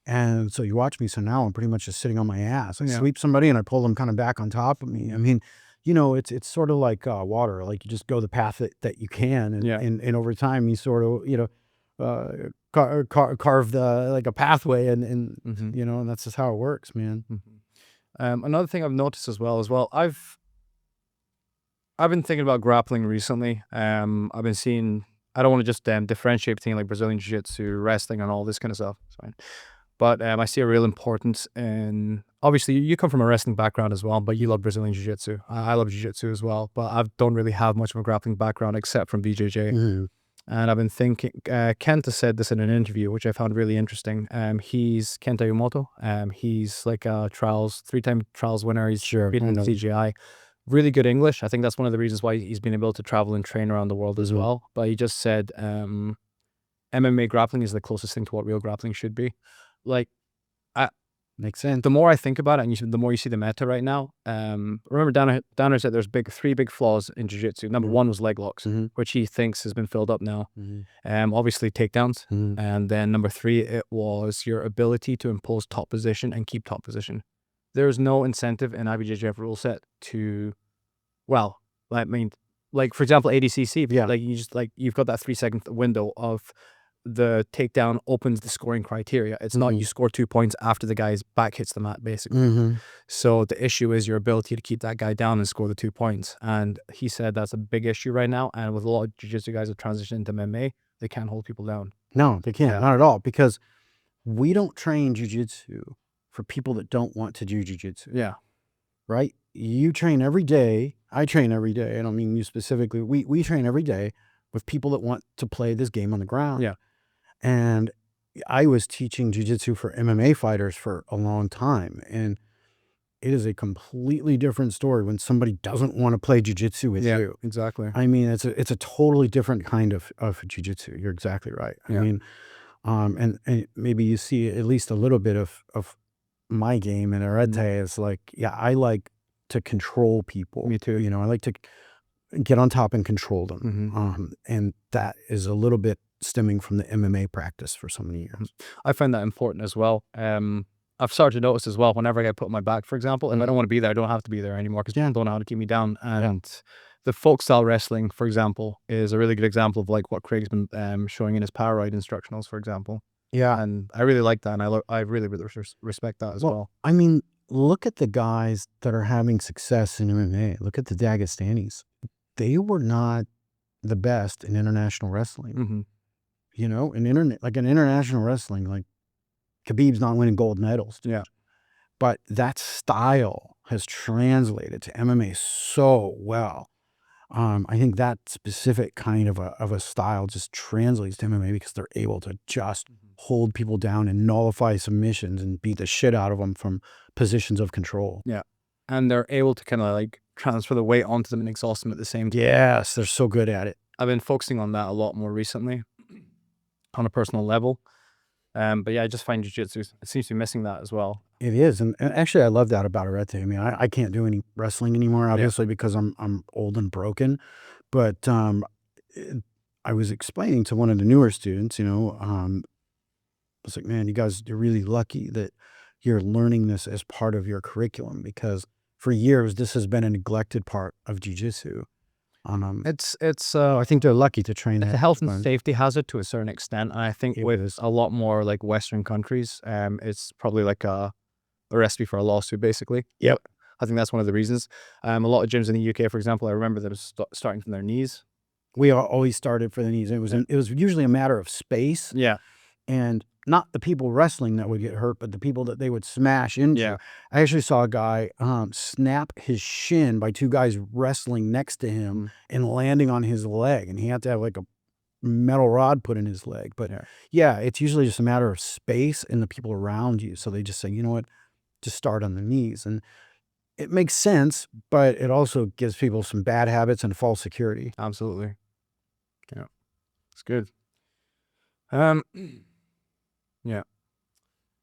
And so you watch me, so now I'm pretty much just sitting on my ass. I sweep somebody and I pull them kind of back on top of me. I mean, you know, it's sort of like water. Like, you just go the path that you can. And, and over time, you sort of, you know, carve the like a pathway, and Mm-hmm. you know, and that's just how it works, man. Mm-hmm. Another thing I've noticed as well, I've been thinking about grappling recently. I've been seeing, I don't want to just differentiate between like Brazilian Jiu-Jitsu, wrestling, and all this kind of stuff. It's fine. But I see a real importance in, obviously, you come from a wrestling background as well, but you love Brazilian Jiu-Jitsu. I love Jiu-Jitsu as well, but I don't really have much of a grappling background except from BJJ. Mhm. And I've been thinking, Kenta said this in an interview, which I found really interesting. He's Kenta Yumoto. He's like a three-time trials winner. He's Sure. beaten in CGI. Really good English. I think that's one of the reasons why he's been able to travel and train around the world as well. But he just said MMA grappling is the closest thing to what real grappling should be. Like, Makes sense. the more I think about it, and the more you see the meta right now, remember Danner said there's three big flaws in Jiu-Jitsu. Number one was leg locks, which he thinks has been filled up now. Obviously takedowns. And then number three, it was your ability to impose top position and keep top position. There's no incentive in IBJJF rule set to, well, I mean, like for example, ADCC, like you just like, you've got that 3-second window of the takedown opens the scoring criteria. It's not you score 2 points after the guy's back hits the mat, basically. So the issue is your ability to keep that guy down and score the 2 points. And he said that's a big issue right now. And with a lot of jiu-jitsu guys that transition into MMA, they can't hold people down. No, they can't. Not at all. Because we don't train jiu-jitsu for people that don't want to do jiu-jitsu. Yeah. Right? You train every day. I train every day. I don't mean you specifically. We train every day with people that want to play this game on the ground. Yeah. And I was teaching jiu-jitsu for MMA fighters for a long time. And it is a completely different story when somebody doesn't want to play jiu-jitsu with you. Exactly. I mean, it's a totally different kind of jiu-jitsu. You're exactly right. I mean, and maybe you see at least a little bit of my game in Arete is like, I like to control people. Me too. You know, I like to get on top and control them. And that is a little bit stemming from the MMA practice for so many years. I find that important as well. I've started to notice as well, whenever I get put on my back, for example, if I don't want to be there, I don't have to be there anymore because people don't know how to keep me down. And the folk style wrestling, for example, is a really good example of like what Craig's been showing in his power ride instructionals, for example. Yeah. And I really like that. And I really respect that as well. I mean, look at the guys that are having success in MMA. Look at the Dagestanis. They were not the best in international wrestling. You know, in international wrestling, like Khabib's not winning gold medals. Yeah. But that style has translated to MMA so well. I think that specific kind of a style just translates to MMA because they're able to just hold people down and nullify submissions and beat the shit out of them from positions of control. Yeah. And they're able to kind of like transfer the weight onto them and exhaust them at the same time. Yes, they're so good at it. I've been focusing on that a lot more recently on a personal level. But yeah, I just find jiu-jitsu, it seems to be missing that as well. It is. And actually I love that about Arete. I mean, I can't do any wrestling anymore, obviously, because I'm old and broken. But I was explaining to one of the newer students, you know, I was like, man, you guys are really lucky that you're learning this as part of your curriculum, because for years this has been a neglected part of jiu-jitsu. I think they're lucky to train. It's a health and safety hazard to a certain extent, and I think with a lot more like Western countries, it's probably like a recipe for a lawsuit, basically. Yep. I think that's one of the reasons. A lot of gyms in the UK, for example, I remember them starting from their knees. We always started for the knees. It was usually a matter of space. Yeah. And not the people wrestling that would get hurt, but the people that they would smash into. Yeah. I actually saw a guy snap his shin by two guys wrestling next to him and landing on his leg, and he had to have like a metal rod put in his leg. But yeah, it's usually just a matter of space and the people around you. So they just say, you know what, just start on the knees. And it makes sense, but it also gives people some bad habits and false security. Absolutely. Yeah. It's good. Yeah.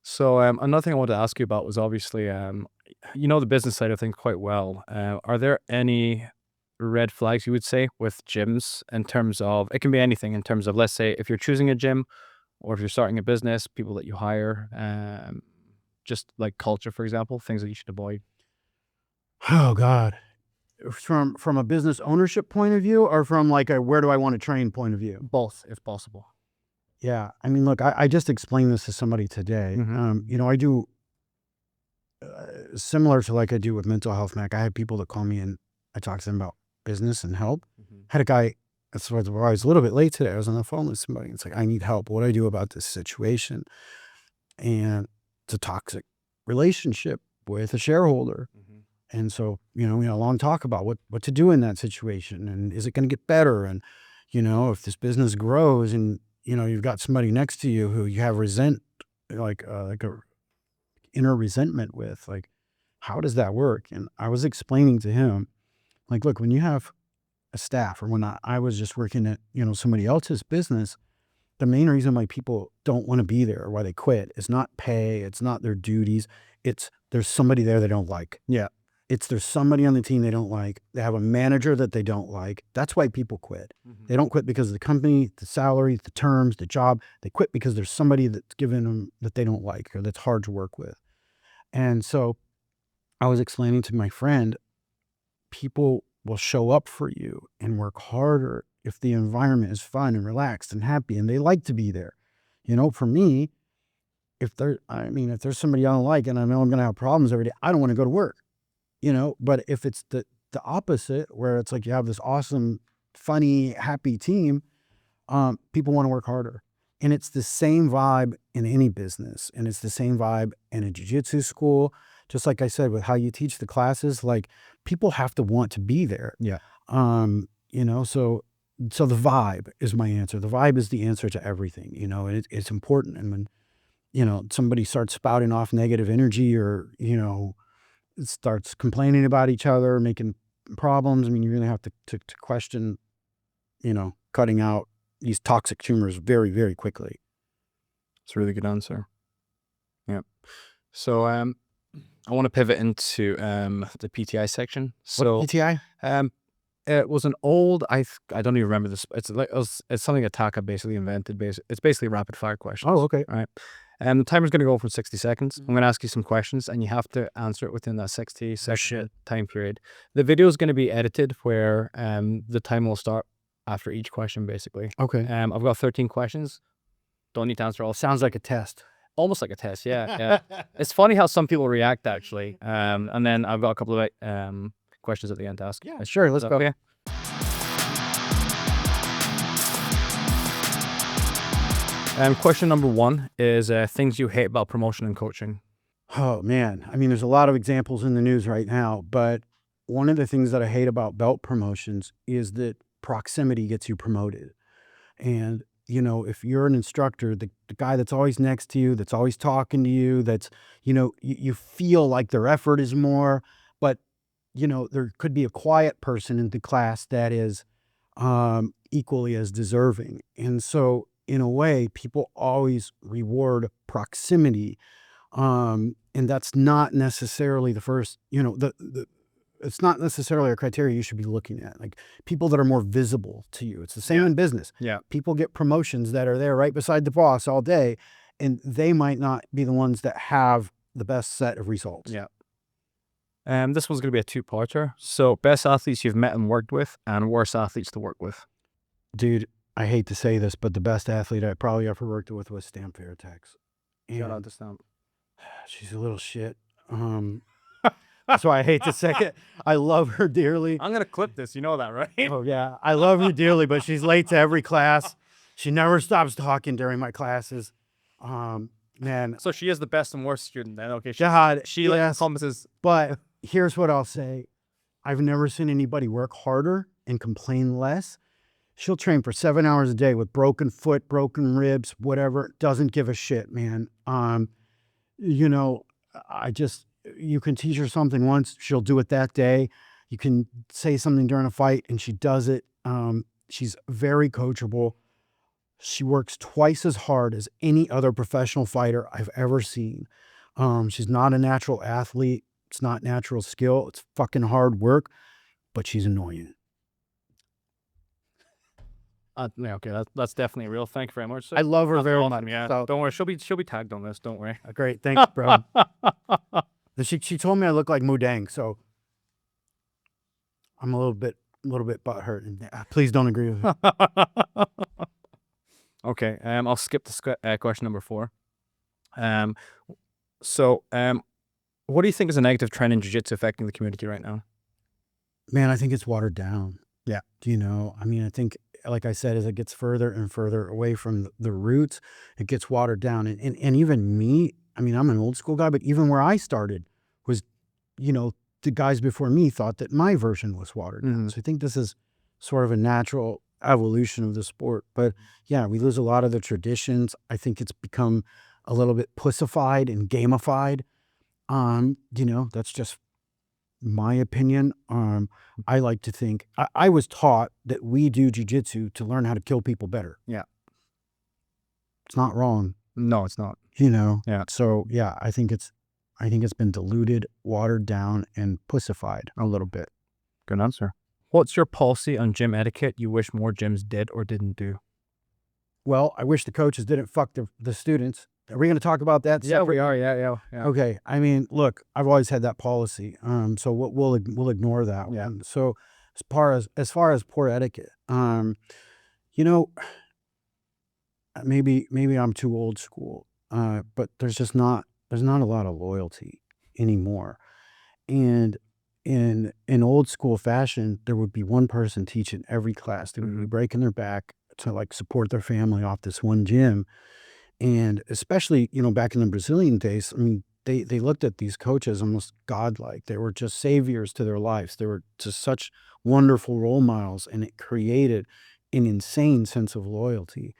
So another thing I wanted to ask you about was obviously, you know, the business side of things quite well. Are there any red flags you would say with gyms in terms of, it can be anything in terms of, let's say if you're choosing a gym or if you're starting a business, people that you hire, just like culture, for example, things that you should avoid? Oh God. From a business ownership point of view, or from like a where do I want to train point of view? Both, if possible. Yeah. I mean, look, I just explained this to somebody today. You know, I do similar to like I do with mental health, Mac. I have people that call me and I talk to them about business and help. Had a guy, that's why I was a little bit late today. I was on the phone with somebody. It's like, I need help. What do I do about this situation? And it's a toxic relationship with a shareholder. And so, you know, we had a long talk about what to do in that situation. And is it going to get better? And, you know, if this business grows and, you know, you've got somebody next to you who you have like a inner resentment with, like, how does that work? And I was explaining to him, like, look, when you have a staff, or when I was just working at, you know, somebody else's business, the main reason why people don't want to be there or why they quit is not pay. It's not their duties. It's there's somebody there they don't like. Yeah. There's somebody on the team they don't like. They have a manager that they don't like. That's why people quit. They don't quit because of the company, the salary, the terms, the job. They quit because there's somebody that's given them that they don't like or that's hard to work with. And so I was explaining to my friend, people will show up for you and work harder if the environment is fun and relaxed and happy and they like to be there. You know, for me, if there's somebody I don't like and I know I'm going to have problems every day, I don't want to go to work, you know. But if it's the opposite, where it's like you have this awesome, funny, happy team, people want to work harder. And it's the same vibe in any business. And it's the same vibe in a jiu-jitsu school. Just like I said, with how you teach the classes, like, people have to want to be there. Yeah. You know, so the vibe is my answer. The vibe is the answer to everything, you know, and it's important. And when, you know, somebody starts spouting off negative energy or, you know, starts complaining about each other, making problems, I mean, you really have to question, you know, cutting out these toxic tumors very, very quickly. It's a really good answer. Yeah. So, I want to pivot into the PTI section. So what PTI? It was an old, I don't even remember this. It's something Ataka basically invented. It's basically rapid fire questions. Oh, okay. All right. The timer's going to go for 60 seconds. I'm going to ask you some questions and you have to answer it within that 60-second time period. The video is going to be edited where the time will start after each question, basically. Okay. I've got 13 questions. Don't need to answer all. Sounds like a test. Almost like a test, yeah. It's funny how some people react, actually. And then I've got a couple of questions at the end to ask. Yeah, sure. Let's go. Okay. Question number 1 is things you hate about promotion and coaching. Oh, man. I mean, there's a lot of examples in the news right now, but one of the things that I hate about belt promotions is that proximity gets you promoted. And, you know, if you're an instructor, the guy that's always next to you, that's always talking to you, that's, you know, you feel like their effort is more, but, you know, there could be a quiet person in the class that is equally as deserving. And so, in a way, people always reward proximity. And that's not necessarily the first, you know, it's not necessarily a criteria you should be looking at. Like, people that are more visible to you. It's the same in business. Yeah. People get promotions that are there right beside the boss all day, and they might not be the ones that have the best set of results. Yeah. This one's going to be a 2-parter. So, best athletes you've met and worked with, and worst athletes to work with. Dude, I hate to say this, but the best athlete I probably ever worked with was Stamp Veritex. Shout out to Stamp. She's a little shit. So I hate to say it. I love her dearly. I'm going to clip this. You know that, right? Oh, yeah. I love her dearly, but she's late to every class. She never stops talking during my classes. Man. So she is the best and worst student then. Okay. She yes, encompasses. But here's what I'll say. I've never seen anybody work harder and complain less. She'll train for 7 hours a day with broken foot, broken ribs, whatever. Doesn't give a shit, man. You know, you can teach her something once, she'll do it that day. You can say something during a fight and she does it. She's very coachable. She works twice as hard as any other professional fighter I've ever seen. She's not a natural athlete. It's not natural skill. It's fucking hard work, but she's annoying. Yeah, okay, that's definitely real. Thank you very much. I love her very much. Yeah, so, don't worry, she'll be tagged on this. Don't worry. Great, thanks, bro. She told me I look like Mudang, so I'm a little bit butthurt. And please don't agree with her. Okay. I'll skip the question number 4. What do you think is a negative trend in jiu-jitsu affecting the community right now? Man, I think it's watered down. Yeah. You know, I mean, I think, like I said, as it gets further and further away from the roots, it gets watered down. And even me, I mean, I'm an old school guy, but even where I started was, you know, the guys before me thought that my version was watered down. So I think this is sort of a natural evolution of the sport. But yeah, we lose a lot of the traditions. I think it's become a little bit pussified and gamified. You know, that's just my opinion. I like to think I was taught that we do jiu-jitsu to learn how to kill people better. Yeah. It's not wrong. No, it's not. You know. Yeah. So yeah, I think it's been diluted, watered down, and pussified a little bit. Good answer. What's your policy on gym etiquette you wish more gyms did or didn't do? Well, I wish the coaches didn't fuck the students. Are we going to talk about that? Yeah, we are. Yeah. Okay. I mean, look, I've always had that policy. So we'll ignore that one. So as far as poor etiquette, you know, maybe I'm too old school, but there's not a lot of loyalty anymore. And in old school fashion, there would be one person teaching every class. They would be breaking their back to like support their family off this one gym. And especially, you know, back in the Brazilian days, I mean, they looked at these coaches almost godlike. They were just saviors to their lives. They were just such wonderful role models, and it created an insane sense of loyalty.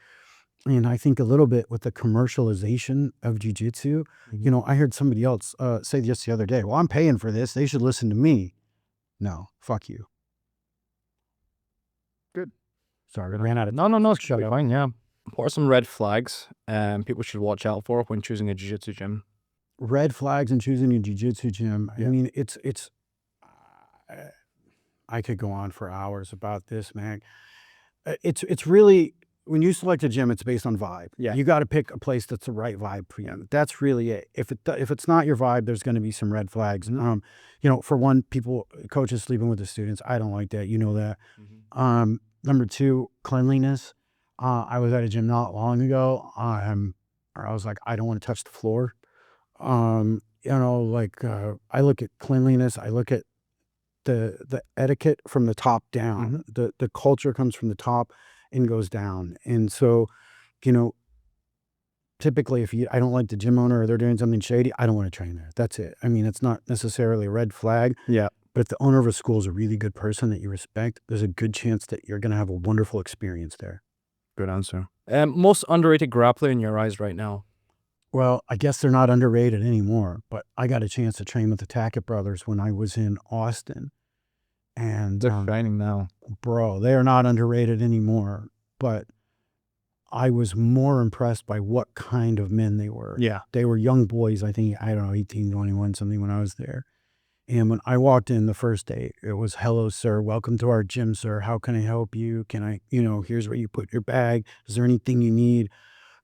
And I think a little bit with the commercialization of jiu-jitsu, you know, I heard somebody else say just the other day, well, I'm paying for this. They should listen to me. No, fuck you. Good. Sorry, I ran out of No, it's fine, yeah. What are some red flags people should watch out for when choosing a jiu-jitsu gym? Red flags in choosing a jiu-jitsu gym. I mean, it's I could go on for hours about this, man. It's really, when you select a gym, it's based on vibe. Yeah. You got to pick a place that's the right vibe for you. That's really it. If it's not your vibe, there's going to be some red flags. And, you know, for one, coaches sleeping with the students. I don't like that. You know that. Number 2, cleanliness. I was at a gym not long ago. I was like, I don't want to touch the floor. You know, like I look at cleanliness. I look at the etiquette from the top down. The culture comes from the top and goes down. And so, you know, typically if I don't like the gym owner or they're doing something shady, I don't want to train there. That's it. I mean, it's not necessarily a red flag. Yeah. But if the owner of a school is a really good person that you respect, there's a good chance that you're going to have a wonderful experience there. Good answer. Most underrated grappler in your eyes right now? Well, I guess they're not underrated anymore, but I got a chance to train with the Tackett brothers when I was in Austin. And they're shining now. Bro, they are not underrated anymore, but I was more impressed by what kind of men they were. Yeah. They were young boys, I think, I don't know, 18, 21, something when I was there. And when I walked in the first day, it was, hello, sir. Welcome to our gym, sir. How can I help you? Can I, you know, here's where you put your bag. Is there anything you need?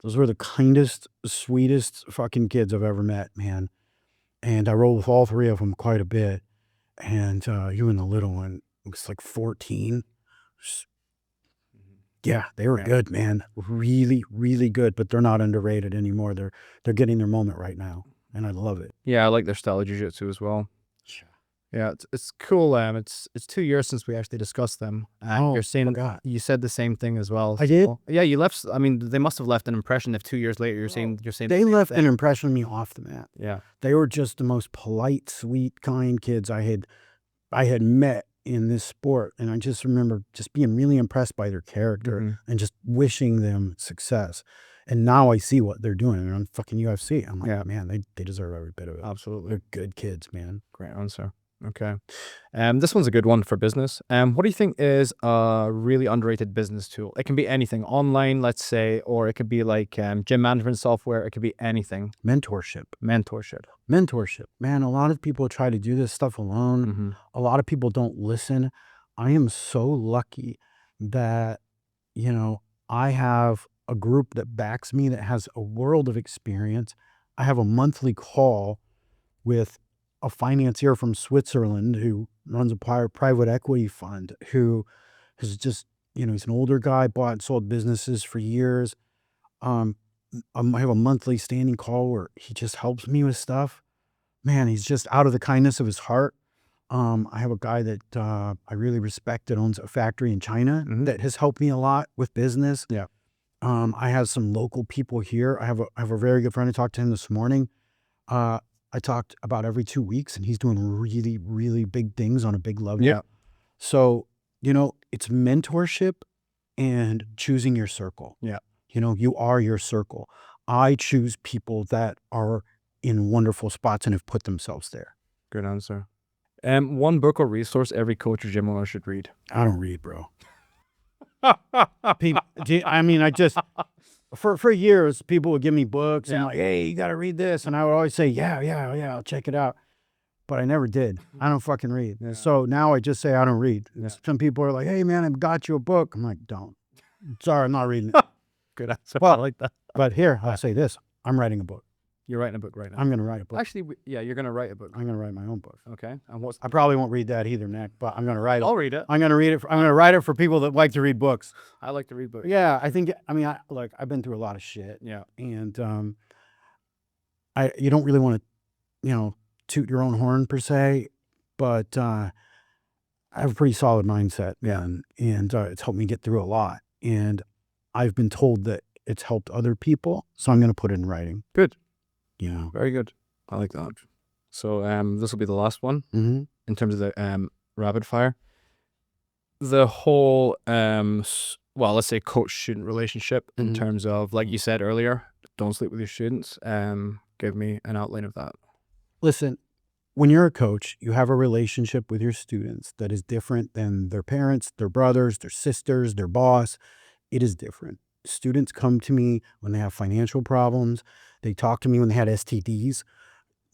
Those were the kindest, sweetest fucking kids I've ever met, man. And I rolled with all 3 of them quite a bit. And even the little one was like 14. Yeah, they were good, man. Really, really good. But they're not underrated anymore. They're getting their moment right now. And I love it. Yeah, I like their style of jiu-jitsu as well. Yeah, it's cool. It's 2 years since we actually discussed them. You're saying you said the same thing as well. I did. Yeah, you left. I mean, they must have left an impression if 2 years later you're saying they left an impression of me off the mat. Yeah, they were just the most polite, sweet, kind kids I had met in this sport, and I just remember just being really impressed by their character and just wishing them success. And now I see what they're doing. They're on fucking UFC. I'm like, man, they deserve every bit of it. Absolutely, they're good kids, man. Great answer. Okay. This one's a good one for business. What do you think is a really underrated business tool? It can be anything online, let's say, or it could be like gym management software. It could be anything. Mentorship. Man, a lot of people try to do this stuff alone. A lot of people don't listen. I am so lucky that, you know, I have a group that backs me that has a world of experience. I have a monthly call with a financier from Switzerland who runs a private equity fund, who has just, you know, he's an older guy, bought and sold businesses for years. I have a monthly standing call where he just helps me with stuff. Man, he's just out of the kindness of his heart. I have a guy that I really respect that owns a factory in China that has helped me a lot with business. Yeah. I have some local people here. I have a very good friend. I talked to him this morning. I talked about every 2 weeks, and he's doing really, really big things on a big level. Yeah. So, you know, it's mentorship and choosing your circle. Yeah. You know, you are your circle. I choose people that are in wonderful spots and have put themselves there. Good answer. One book or resource every coach or gym owner should read. I don't read, bro. People, I mean, I just, for years, people would give me books and like, hey, you got to read this. And I would always say, yeah, I'll check it out. But I never did. I don't fucking read. Yeah. So now I just say I don't read. Yeah. Some people are like, hey, man, I got you a book. I'm like, don't. Sorry, I'm not reading it. Good answer. Well, I like that. But here, I'll say this. I'm writing a book. You're writing a book right now. I'm going to write a book. Actually, yeah, you're going to write a book. I'm going to write my own book. Okay. And what's I probably won't read that either, Nick, but I'm going to write it. I'll read it. I'm going to read it. I'm going to write it for people that like to read books. I like to read books. Yeah, I think, I mean, look, I've been through a lot of shit. Yeah. And you don't really want to, you know, toot your own horn per se, but I have a pretty solid mindset. Yeah. And it's helped me get through a lot. And I've been told that it's helped other people, so I'm going to put it in writing. Good. Yeah. Very good. I like that. So this will be the last one in terms of the rapid fire. The whole, well, let's say coach-student relationship in terms of, like you said earlier, don't sleep with your students. Give me an outline of that. Listen, when you're a coach, you have a relationship with your students that is different than their parents, their brothers, their sisters, their boss. It is different. Students come to me when they have financial problems. They talk to me when they had STDs.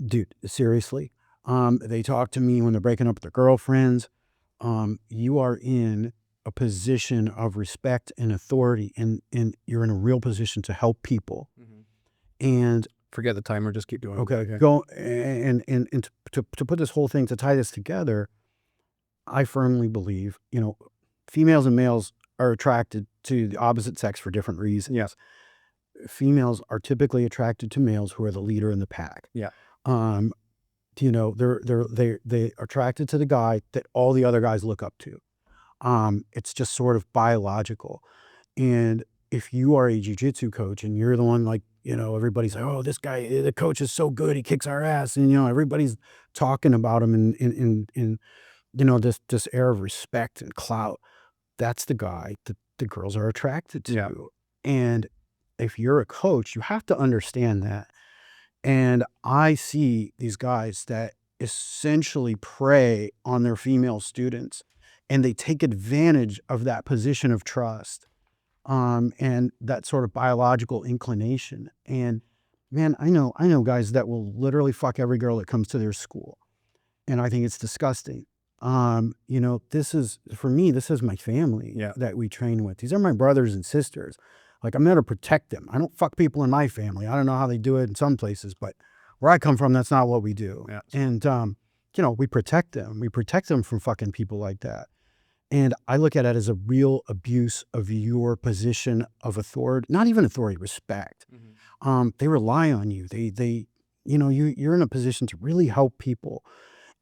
Dude, seriously. They talk to me when they're breaking up with their girlfriends. You are in a position of respect and authority, and you're in a real position to help people. And forget the timer, just keep doing it. Okay. Go and to put this whole thing, to tie this together, I firmly believe, you know, females and males are attracted to the opposite sex for different reasons. Yes. Females are typically attracted to males who are the leader in the pack. Yeah. You know, they're attracted to the guy that all the other guys look up to. It's just sort of biological. And if you are a jiu-jitsu coach and you're the one, like, you know, everybody's like, oh, this guy, the coach is so good, he kicks our ass. And, you know, everybody's talking about him in you know, this air of respect and clout. That's the guy that the girls are attracted to. Yeah. And if you're a coach, you have to understand that. And I see these guys that essentially prey on their female students, and they take advantage of that position of trust, and that sort of biological inclination. And man, I know guys that will literally fuck every girl that comes to their school. And I think it's disgusting. You know, for me, this is my family that we train with. These are my brothers and sisters. Like, I'm there to protect them. I don't fuck people in my family. I don't know how they do it in some places, but where I come from, that's not what we do. Yeah. And, you know, we protect them. We protect them from fucking people like that. And I look at it as a real abuse of your position of authority, not even authority, respect. They rely on you. They, you know, you're in a position to really help people.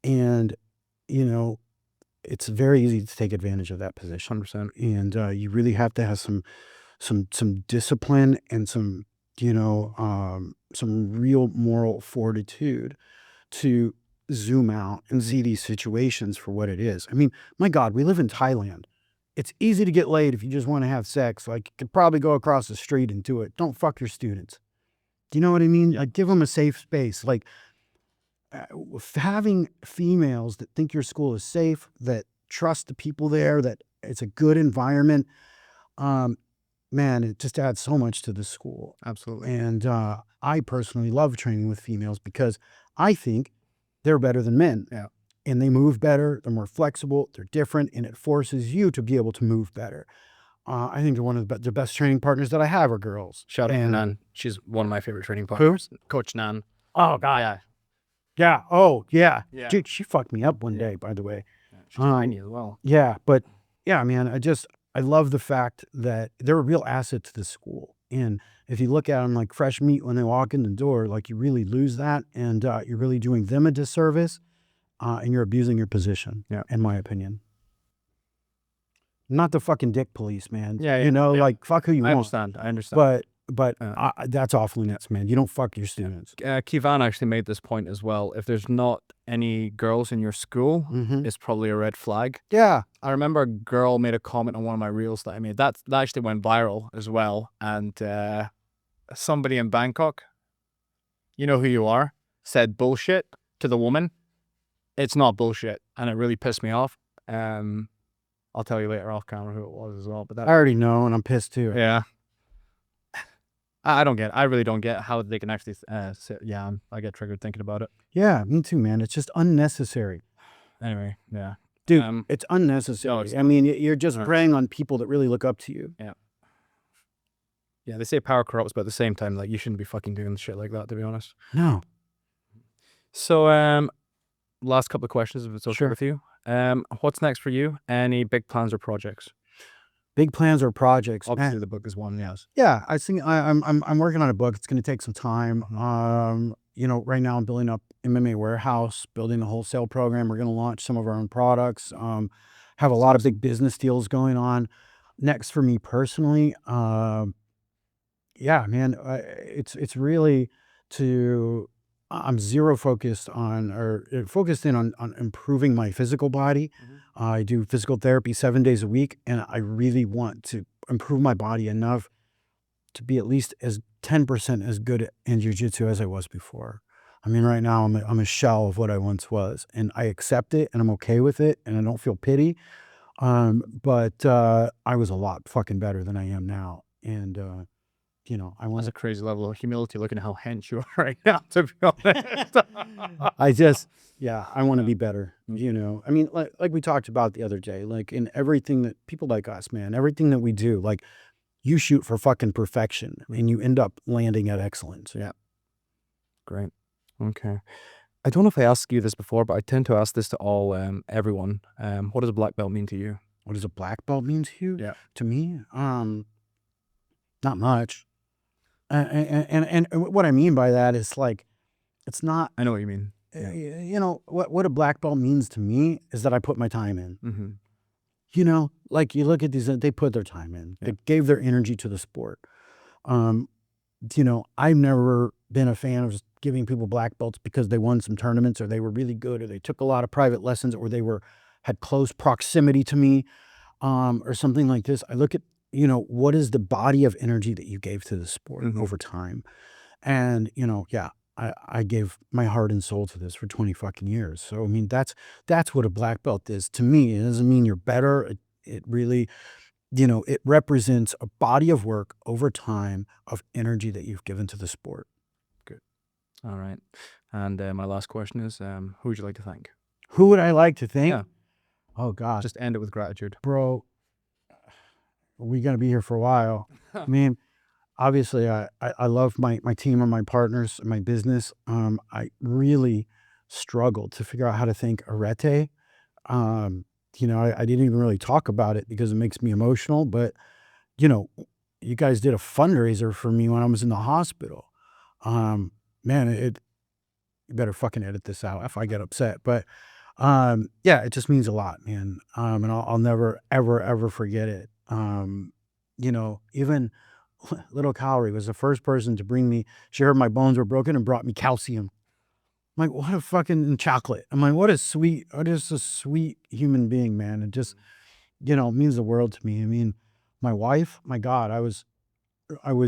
And, you know, it's very easy to take advantage of that position. 100%. And you really have to have some discipline and some, you know, some real moral fortitude to zoom out and see these situations for what it is. I mean, my God, we live in Thailand. It's easy to get laid if you just want to have sex. Like, you could probably go across the street and do it. Don't fuck your students. Do you know what I mean? Like, give them a safe space. Like, having females that think your school is safe, that trust the people there, that it's a good environment, man, it just adds so much to the school. Absolutely. And I personally love training with females because I think they're better than men. Yeah. And they move better, they're more flexible, they're different, and it forces you to be able to move better. I think they're one of the best training partners that I have are girls. Shout out to Nan. She's one of my favorite training partners. Who? Coach Nan. Oh, God. Yeah. Oh, yeah. Yeah. Dude, she fucked me up one day, by the way. Yeah, she's tiny as well. Yeah, but yeah, man, I love the fact that they're a real asset to the school. And if you look at them like fresh meat when they walk in the door, like you really lose that, and you're really doing them a disservice, and you're abusing your position, in my opinion. Not the fucking dick police, man. You know, like fuck who you want. I understand. But that's awfully nuts, man. You don't fuck your students. Kivan actually made this point as well. If there's not any girls in your school, it's probably a red flag. Yeah. I remember a girl made a comment on one of my reels that I made. That actually went viral as well. And somebody in Bangkok, you know who you are, said bullshit to the woman. It's not bullshit. And it really pissed me off. I'll tell you later off camera who it was as well. But that, I already know, and I'm pissed too. Yeah. I don't get it. I really don't get how they can actually sit. Yeah, I get triggered thinking about it. Yeah, me too, man. It's just unnecessary. Anyway, yeah. Dude, it's unnecessary. I mean, you're just preying on people that really look up to you. Yeah. Yeah, they say power corrupts, but at the same time, like, you shouldn't be fucking doing shit like that, to be honest. No. So, last couple of questions, if it's okay with you. What's next for you? Any big plans or projects? Big plans or projects? Obviously, the book is one, yes. Yeah, I think I'm working on a book. It's going to take some time. You know, right now I'm building up MMA warehouse, building a wholesale program. We're going to launch some of our own products. Have a lot of big business deals going on. Next for me personally, yeah, man, it's really I'm zero focused on, or focused in on improving my physical body. I do physical therapy 7 days a week, and I really want to improve my body enough to be at least as 10% as good in jiu-jitsu as I was before. I mean, right now I'm a shell of what I once was, and I accept it, and I'm okay with it, and I don't feel pity. But I was a lot fucking better than I am now, and you know, I want a crazy level of humility looking at how hench you are right now, to be honest. I want to be better, you know. I mean, like we talked about the other day, like in everything that people like us, man, everything that we do, like you shoot for fucking perfection and you end up landing at excellence. Yeah. Great. Okay. I don't know if I asked you this before, but I tend to ask this to all, everyone. What does a black belt mean to you? What does a black belt mean to you? Yeah. To me, not much. And what I mean by that is, like, it's not. I know what you mean. Yeah. You know what a black belt means to me is that I put my time in. You know, like you look at these, they put their time in. They gave their energy to the sport. You know, I've never been a fan of giving people black belts because they won some tournaments or they were really good or they took a lot of private lessons or they had close proximity to me, or something like this. I look at, you know, what is the body of energy that you gave to the sport over time? And, you know, yeah, I gave my heart and soul to this for 20 fucking years. So, I mean, that's what a black belt is to me. It doesn't mean you're better. It really, you know, it represents a body of work over time of energy that you've given to the sport. Good. All right. And my last question is, who would you like to thank? Who would I like to thank? Yeah. Oh, God. Just end it with gratitude. Bro, we're going to be here for a while. I mean, obviously, I love my team and my partners, my business. I really struggled to figure out how to thank Arete. You know, I didn't even really talk about it because it makes me emotional. But, you know, you guys did a fundraiser for me when I was in the hospital. Man, you better fucking edit this out if I get upset. But, yeah, it just means a lot, man. And I'll never, ever, ever forget it. You know, even little Calorie was the first person to bring me, she heard my bones were broken and brought me calcium. I'm like, what a fucking chocolate. I'm like, what a sweet human being, man. It just, you know, means the world to me. I mean, my wife, my God, I was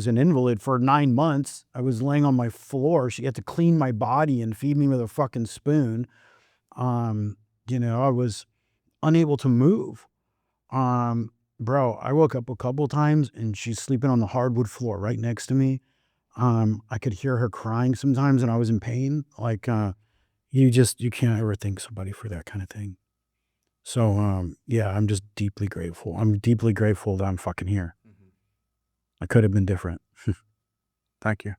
an invalid for 9 months. I was laying on my floor. She had to clean my body and feed me with a fucking spoon. You know, I was unable to move. Bro, I woke up a couple times and she's sleeping on the hardwood floor right next to me. I could hear her crying sometimes and I was in pain. Like, you can't ever thank somebody for that kind of thing. So, yeah, I'm just deeply grateful. I'm deeply grateful that I'm fucking here. I could have been different. Thank you.